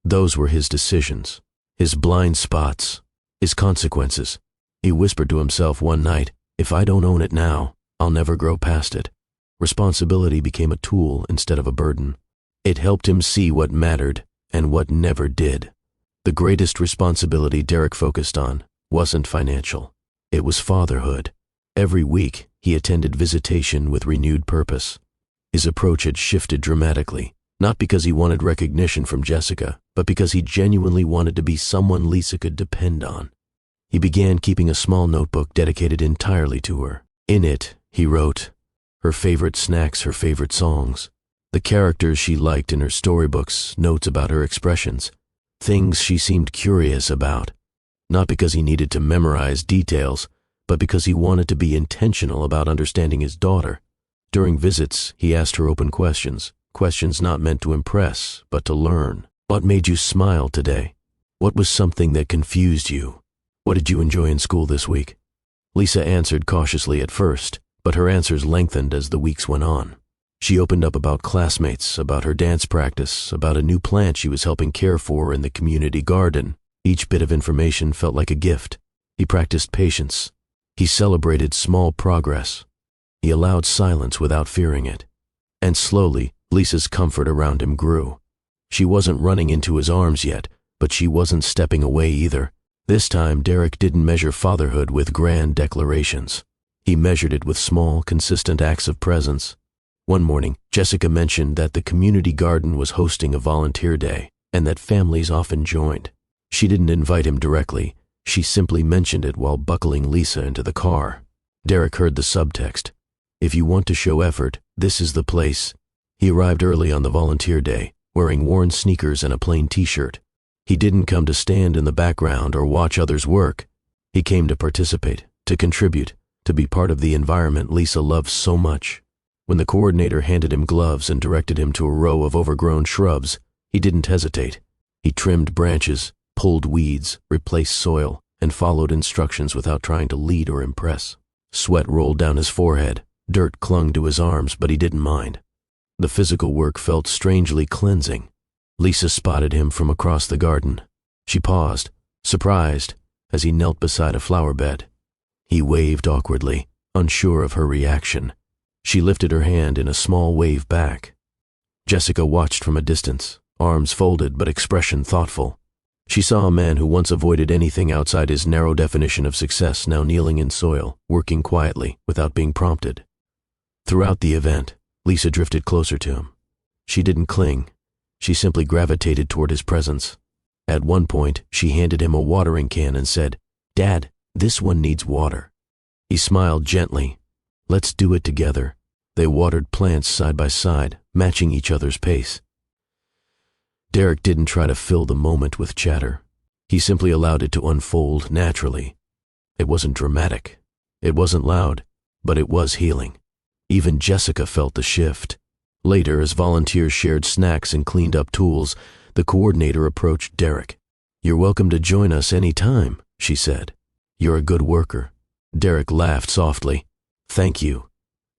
Those were his decisions, his blind spots, his consequences. He whispered to himself one night, "If I don't own it now, I'll never grow past it." Responsibility became a tool instead of a burden. It helped him see what mattered and what never did. The greatest responsibility Derek focused on wasn't financial. It was fatherhood. Every week, he attended visitation with renewed purpose. His approach had shifted dramatically, not because he wanted recognition from Jessica, but because he genuinely wanted to be someone Lisa could depend on. He began keeping a small notebook dedicated entirely to her. In it, he wrote her favorite snacks, her favorite songs, the characters she liked in her storybooks, notes about her expressions, things she seemed curious about, not because he needed to memorize details, but because he wanted to be intentional about understanding his daughter. During visits, he asked her open questions, questions not meant to impress, but to learn. What made you smile today? What was something that confused you? What did you enjoy in school this week? Lisa answered cautiously at first, but her answers lengthened as the weeks went on. She opened up about classmates, about her dance practice, about a new plant she was helping care for in the community garden. Each bit of information felt like a gift. He practiced patience. He celebrated small progress. He allowed silence without fearing it. And slowly, Lisa's comfort around him grew. She wasn't running into his arms yet, but she wasn't stepping away either. This time, Derek didn't measure fatherhood with grand declarations. He measured it with small, consistent acts of presence. One morning, Jessica mentioned that the community garden was hosting a volunteer day, and that families often joined. She didn't invite him directly. She simply mentioned it while buckling Lisa into the car. Derek heard the subtext. If you want to show effort, this is the place. He arrived early on the volunteer day, wearing worn sneakers and a plain t-shirt. He didn't come to stand in the background or watch others work. He came to participate, to contribute, to be part of the environment Lisa loves so much. When the coordinator handed him gloves and directed him to a row of overgrown shrubs, he didn't hesitate. He trimmed branches, pulled weeds, replaced soil, and followed instructions without trying to lead or impress. Sweat rolled down his forehead, dirt clung to his arms, but he didn't mind. The physical work felt strangely cleansing. Lisa spotted him from across the garden. She paused, surprised, as he knelt beside a flower bed. He waved awkwardly, unsure of her reaction. She lifted her hand in a small wave back. Jessica watched from a distance, arms folded but expression thoughtful. She saw a man who once avoided anything outside his narrow definition of success now kneeling in soil, working quietly, without being prompted. Throughout the event, Lisa drifted closer to him. She didn't cling. She simply gravitated toward his presence. At one point, she handed him a watering can and said, "Dad, this one needs water." He smiled gently. "Let's do it together." They watered plants side by side, matching each other's pace. Derek didn't try to fill the moment with chatter. He simply allowed it to unfold naturally. It wasn't dramatic. It wasn't loud, but it was healing. Even Jessica felt the shift. Later, as volunteers shared snacks and cleaned up tools, the coordinator approached Derek. "You're welcome to join us any time," she said. "You're a good worker." Derek laughed softly. "Thank you.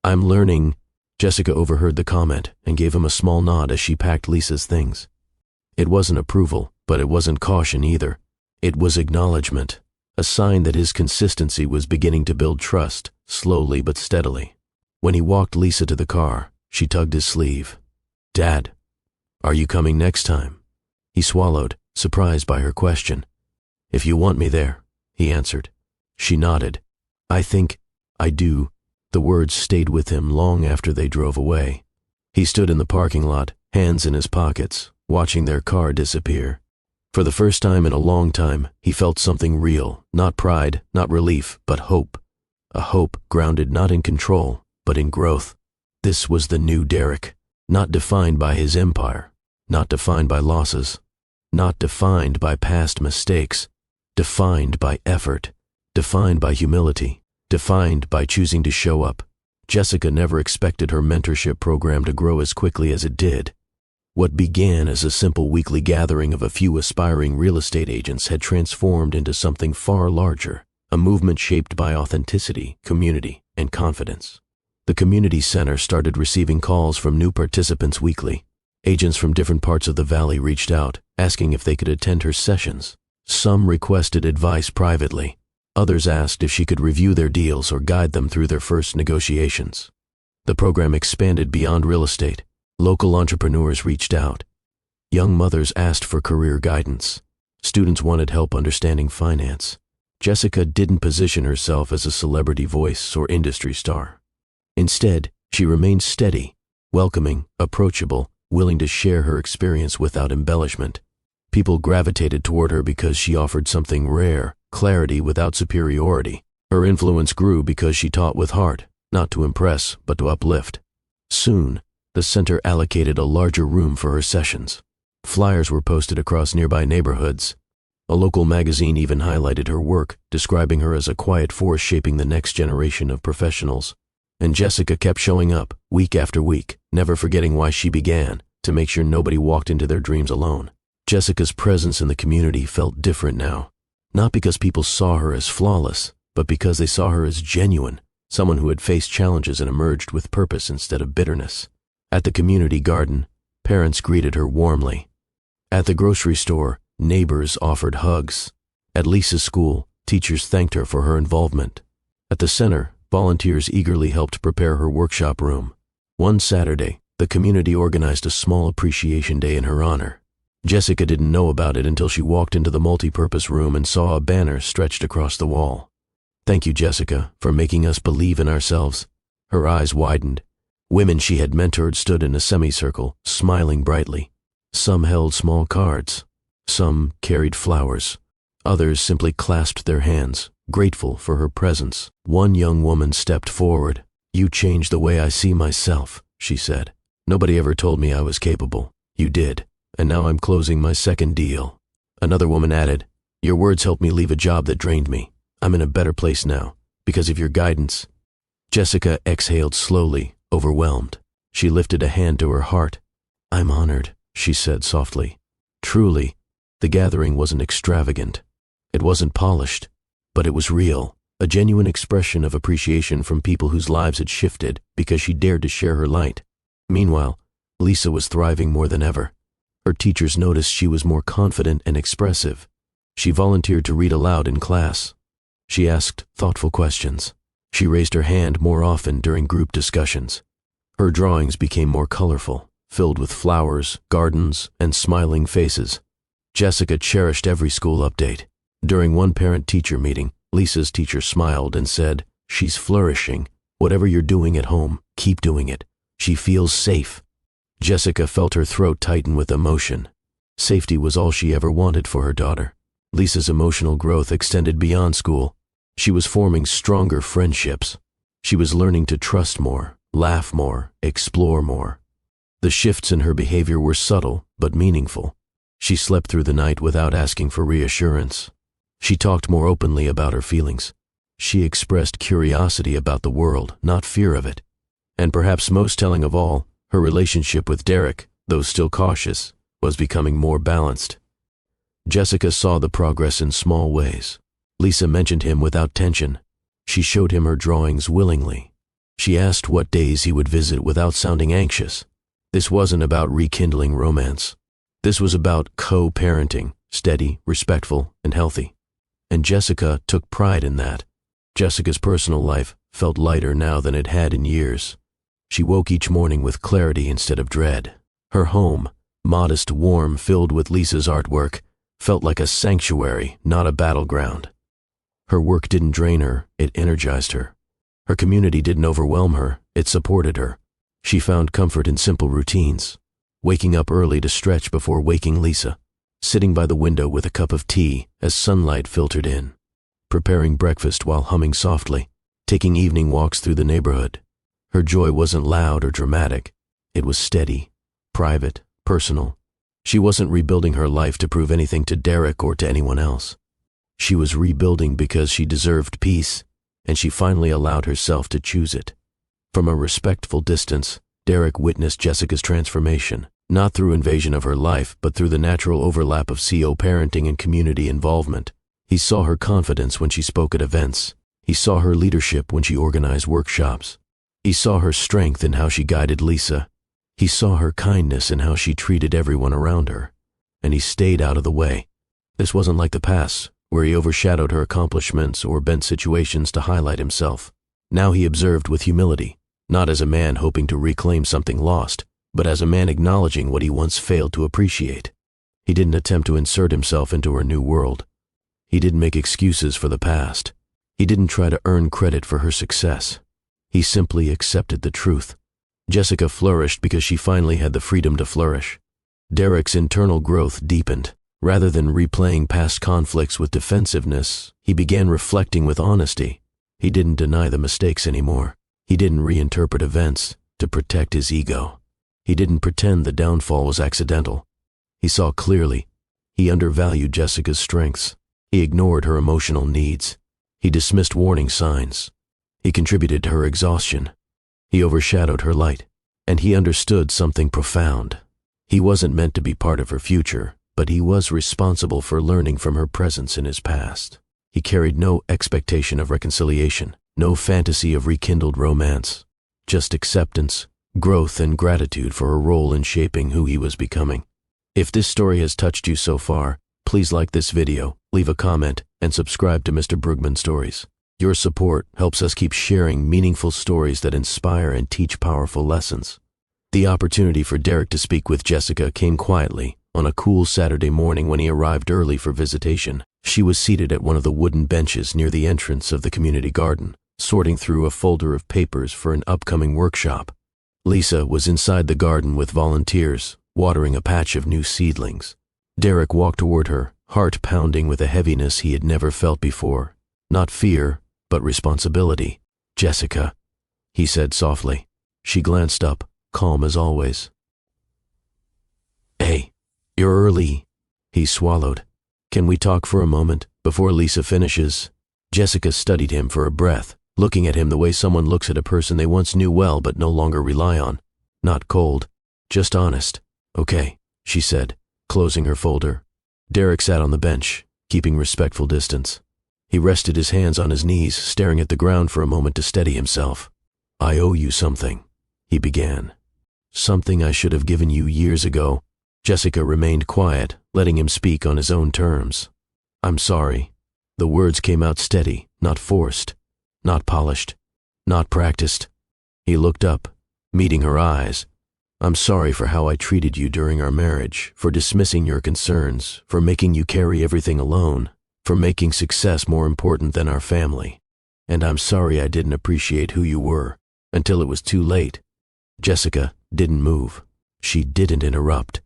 I'm learning." Jessica overheard the comment and gave him a small nod as she packed Lisa's things. It wasn't approval, but it wasn't caution either. It was acknowledgement, a sign that his consistency was beginning to build trust, slowly but steadily. When he walked Lisa to the car, she tugged his sleeve. "Dad, are you coming next time?" He swallowed, surprised by her question. "If you want me there," he answered. She nodded. "I think I do." The words stayed with him long after they drove away. He stood in the parking lot, hands in his pockets, watching their car disappear. For the first time in a long time, he felt something real, not pride, not relief, but hope. A hope grounded not in control, but in growth. This was the new Derek, not defined by his empire, not defined by losses, not defined by past mistakes, defined by effort, defined by humility, defined by choosing to show up. Jessica never expected her mentorship program to grow as quickly as it did. What began as a simple weekly gathering of a few aspiring real estate agents had transformed into something far larger, a movement shaped by authenticity, community, and confidence. The community center started receiving calls from new participants weekly. Agents from different parts of the valley reached out, asking if they could attend her sessions. Some requested advice privately. Others asked if she could review their deals or guide them through their first negotiations. The program expanded beyond real estate. Local entrepreneurs reached out. Young mothers asked for career guidance. Students wanted help understanding finance. Jessica didn't position herself as a celebrity voice or industry star. Instead, she remained steady, welcoming, approachable, willing to share her experience without embellishment. People gravitated toward her because she offered something rare, clarity without superiority. Her influence grew because she taught with heart, not to impress, but to uplift. Soon, the center allocated a larger room for her sessions. Flyers were posted across nearby neighborhoods. A local magazine even highlighted her work, describing her as a quiet force shaping the next generation of professionals. And Jessica kept showing up, week after week, never forgetting why she began, to make sure nobody walked into their dreams alone. Jessica's presence in the community felt different now, not because people saw her as flawless, but because they saw her as genuine, someone who had faced challenges and emerged with purpose instead of bitterness. At the community garden, parents greeted her warmly. At the grocery store, neighbors offered hugs. At Lisa's school, teachers thanked her for her involvement. At the center, volunteers eagerly helped prepare her workshop room. One Saturday, the community organized a small appreciation day in her honor. Jessica didn't know about it until she walked into the multi-purpose room and saw a banner stretched across the wall. "Thank you, Jessica, for making us believe in ourselves." Her eyes widened. Women she had mentored stood in a semicircle, smiling brightly. Some held small cards. Some carried flowers. Others simply clasped their hands, grateful for her presence. One young woman stepped forward. "You changed the way I see myself," she said. "Nobody ever told me I was capable. You did, and now I'm closing my second deal." Another woman added, "Your words helped me leave a job that drained me. I'm in a better place now, because of your guidance." Jessica exhaled slowly, overwhelmed. She lifted a hand to her heart. "I'm honored," she said softly. Truly, the gathering wasn't extravagant. It wasn't polished, but it was real, a genuine expression of appreciation from people whose lives had shifted because she dared to share her light. Meanwhile, Lisa was thriving more than ever. Her teachers noticed she was more confident and expressive. She volunteered to read aloud in class. She asked thoughtful questions. She raised her hand more often during group discussions. Her drawings became more colorful, filled with flowers, gardens, and smiling faces. Jessica cherished every school update. During one parent-teacher meeting, Lisa's teacher smiled and said, "She's flourishing. Whatever you're doing at home, keep doing it. She feels safe." Jessica felt her throat tighten with emotion. Safety was all she ever wanted for her daughter. Lisa's emotional growth extended beyond school. She was forming stronger friendships. She was learning to trust more, laugh more, explore more. The shifts in her behavior were subtle but meaningful. She slept through the night without asking for reassurance. She talked more openly about her feelings. She expressed curiosity about the world, not fear of it. And perhaps most telling of all, her relationship with Derek, though still cautious, was becoming more balanced. Jessica saw the progress in small ways. Lisa mentioned him without tension. She showed him her drawings willingly. She asked what days he would visit without sounding anxious. This wasn't about rekindling romance. This was about co-parenting, steady, respectful, and healthy. And Jessica took pride in that. Jessica's personal life felt lighter now than it had in years. She woke each morning with clarity instead of dread. Her home, modest, warm, filled with Lisa's artwork, felt like a sanctuary, not a battleground. Her work didn't drain her, it energized her. Her community didn't overwhelm her, it supported her. She found comfort in simple routines. Waking up early to stretch before waking Lisa. sitting by the window with a cup of tea as sunlight filtered in, preparing breakfast while humming softly, taking evening walks through the neighborhood. Her joy wasn't loud or dramatic. It was steady, private, personal. She wasn't rebuilding her life to prove anything to Derek or to anyone else. She was rebuilding because she deserved peace, and she finally allowed herself to choose it. From a respectful distance, Derek witnessed Jessica's transformation, not through invasion of her life, but through the natural overlap of co-parenting and community involvement. He saw her confidence when she spoke at events. He saw her leadership when she organized workshops. He saw her strength in how she guided Lisa. He saw her kindness in how she treated everyone around her. And he stayed out of the way. This wasn't like the past, where he overshadowed her accomplishments or bent situations to highlight himself. Now he observed with humility, not as a man hoping to reclaim something lost, but as a man acknowledging what he once failed to appreciate. He didn't attempt to insert himself into her new world. He didn't make excuses for the past. He didn't try to earn credit for her success. He simply accepted the truth. Jessica flourished because she finally had the freedom to flourish. Derek's internal growth deepened. Rather than replaying past conflicts with defensiveness, he began reflecting with honesty. He didn't deny the mistakes anymore. He didn't reinterpret events to protect his ego. He didn't pretend the downfall was accidental. He saw clearly. He undervalued Jessica's strengths. He ignored her emotional needs. He dismissed warning signs. He contributed to her exhaustion. He overshadowed her light. And he understood something profound. He wasn't meant to be part of her future, but he was responsible for learning from her presence in his past. He carried no expectation of reconciliation, no fantasy of rekindled romance, just acceptance, growth, and gratitude for her role in shaping who he was becoming. If this story has touched you so far, please like this video, leave a comment, and subscribe to Mr. Brugman Stories. Your support helps us keep sharing meaningful stories that inspire and teach powerful lessons. The opportunity for Derek to speak with Jessica came quietly on a cool Saturday morning when he arrived early for visitation. She was seated at one of the wooden benches near the entrance of the community garden, sorting through a folder of papers for an upcoming workshop. Lisa was inside the garden with volunteers, watering a patch of new seedlings. Derek walked toward her, heart pounding with a heaviness he had never felt before. Not fear, but responsibility. "Jessica," he said softly. She glanced up, calm as always. "Hey, you're early." He swallowed. "Can we talk for a moment, before Lisa finishes?" Jessica studied him for a breath, looking at him the way someone looks at a person they once knew well but no longer rely on. Not cold, just honest. "Okay," she said, closing her folder. Derek sat on the bench, keeping respectful distance. He rested his hands on his knees, staring at the ground for a moment to steady himself. "I owe you something," he began. "Something I should have given you years ago." Jessica remained quiet, letting him speak on his own terms. "I'm sorry." The words came out steady, not forced, not polished, not practiced. He looked up, meeting her eyes. "I'm sorry for how I treated you during our marriage, for dismissing your concerns, for making you carry everything alone, for making success more important than our family. And I'm sorry I didn't appreciate who you were, until it was too late." Jessica didn't move. She didn't interrupt.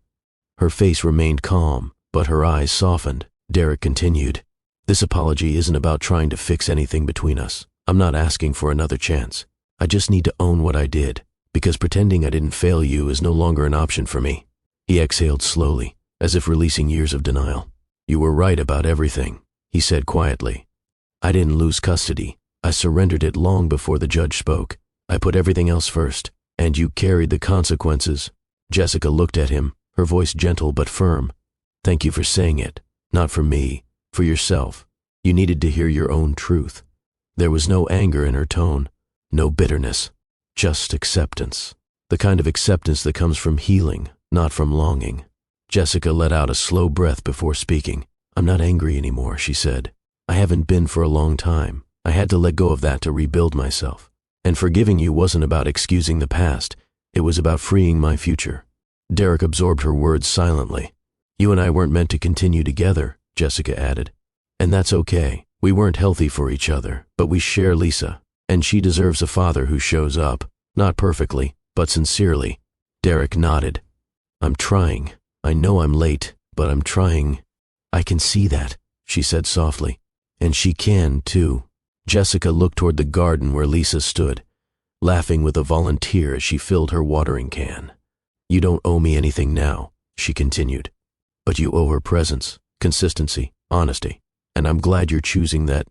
Her face remained calm, but her eyes softened. Derek continued, "This apology isn't about trying to fix anything between us. I'm not asking for another chance. I just need to own what I did, because pretending I didn't fail you is no longer an option for me." He exhaled slowly, as if releasing years of denial. "You were right about everything," he said quietly. "I didn't lose custody. I surrendered it long before the judge spoke. I put everything else first, and you carried the consequences." Jessica looked at him, her voice gentle but firm. "Thank you for saying it. Not for me, for yourself. You needed to hear your own truth." There was no anger in her tone, no bitterness, just acceptance. The kind of acceptance that comes from healing, not from longing. Jessica let out a slow breath before speaking. "I'm not angry anymore," she said. "I haven't been for a long time. I had to let go of that to rebuild myself. And forgiving you wasn't about excusing the past. It was about freeing my future." Derek absorbed her words silently. "You and I weren't meant to continue together," Jessica added. "And that's okay. We weren't healthy for each other, but we share Lisa, and she deserves a father who shows up, not perfectly, but sincerely." Derek nodded. "I'm trying. I know I'm late, But I'm trying. I can see that, she said softly. And she can, too. Jessica looked toward the garden where Lisa stood, laughing with a volunteer as she filled her watering can. You don't owe me anything now, she continued. But you owe her presence, consistency, honesty. And I'm glad you're choosing that.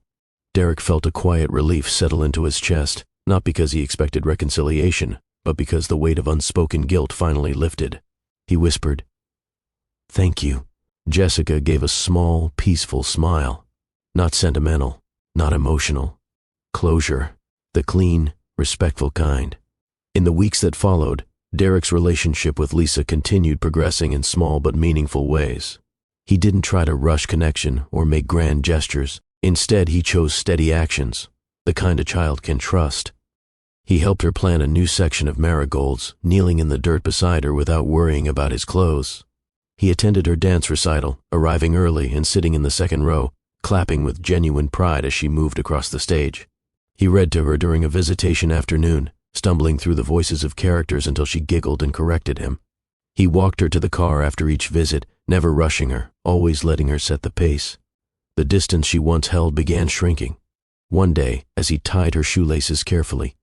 Derek felt a quiet relief settle into his chest, not because he expected reconciliation, but because the weight of unspoken guilt finally lifted. He whispered, "Thank you." Jessica gave a small, peaceful smile. Not sentimental, not emotional. Closure, the clean, respectful kind. In the weeks that followed, Derek's relationship with Lisa continued progressing in small but meaningful ways. He didn't try to rush connection or make grand gestures. Instead, he chose steady actions, the kind a child can trust. He helped her plant a new section of marigolds, kneeling in the dirt beside her without worrying about his clothes. He attended her dance recital, arriving early and sitting in the second row, clapping with genuine pride as she moved across the stage. He read to her during a visitation afternoon, stumbling through the voices of characters until she giggled and corrected him. He walked her to the car after each visit, never rushing her, always letting her set the pace. The distance she once held began shrinking. One day, as he tied her shoelaces carefully,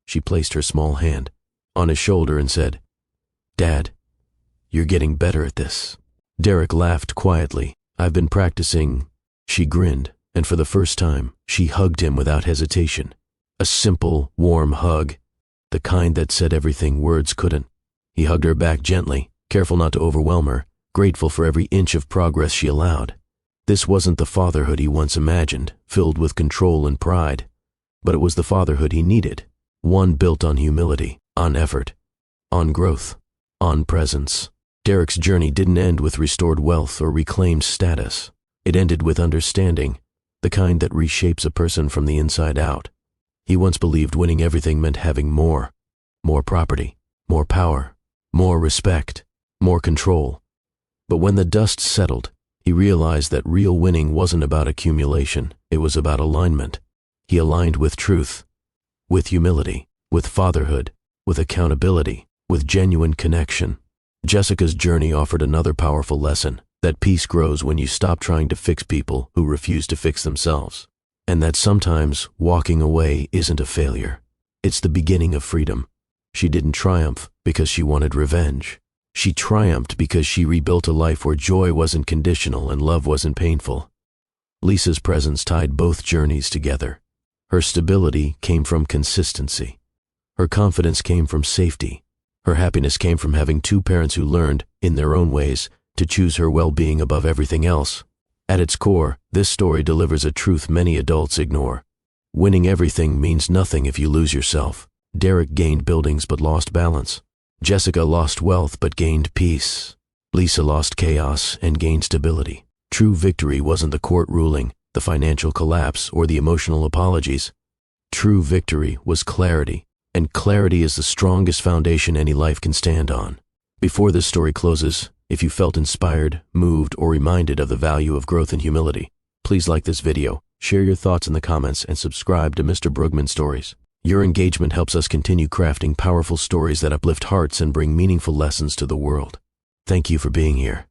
she placed her small hand on his shoulder and said, "Dad, you're getting better at this." Derek laughed quietly. "I've been practicing." She grinned, and for the first time, she hugged him without hesitation. A simple, warm hug, the kind that said everything words couldn't. He hugged her back gently, careful not to overwhelm her, grateful for every inch of progress she allowed. This wasn't the fatherhood he once imagined, filled with control and pride, but it was the fatherhood he needed, one built on humility, on effort, on growth, on presence. Derek's journey didn't end with restored wealth or reclaimed status. It ended with understanding, the kind that reshapes a person from the inside out. He once believed winning everything meant having more property, more power, more respect, more control. But when the dust settled, he realized that real winning wasn't about accumulation, it was about alignment. He aligned with truth, with humility, with fatherhood, with accountability, with genuine connection. Jessica's journey offered another powerful lesson, that peace grows when you stop trying to fix people who refuse to fix themselves. And that sometimes walking away isn't a failure. It's the beginning of freedom. She didn't triumph because she wanted revenge. She triumphed because she rebuilt a life where joy wasn't conditional and love wasn't painful. Lisa's presence tied both journeys together. Her stability came from consistency. Her confidence came from safety. Her happiness came from having two parents who learned, in their own ways, to choose her well-being above everything else. At its core, this story delivers a truth many adults ignore. Winning everything means nothing if you lose yourself. Derek gained buildings but lost balance. Jessica lost wealth but gained peace. Lisa lost chaos and gained stability. True victory wasn't the court ruling, the financial collapse, or the emotional apologies. True victory was clarity, and clarity is the strongest foundation any life can stand on. Before this story closes, if you felt inspired, moved, or reminded of the value of growth and humility, please like this video, share your thoughts in the comments, and subscribe to Mr. Brugman Stories. Your engagement helps us continue crafting powerful stories that uplift hearts and bring meaningful lessons to the world. Thank you for being here.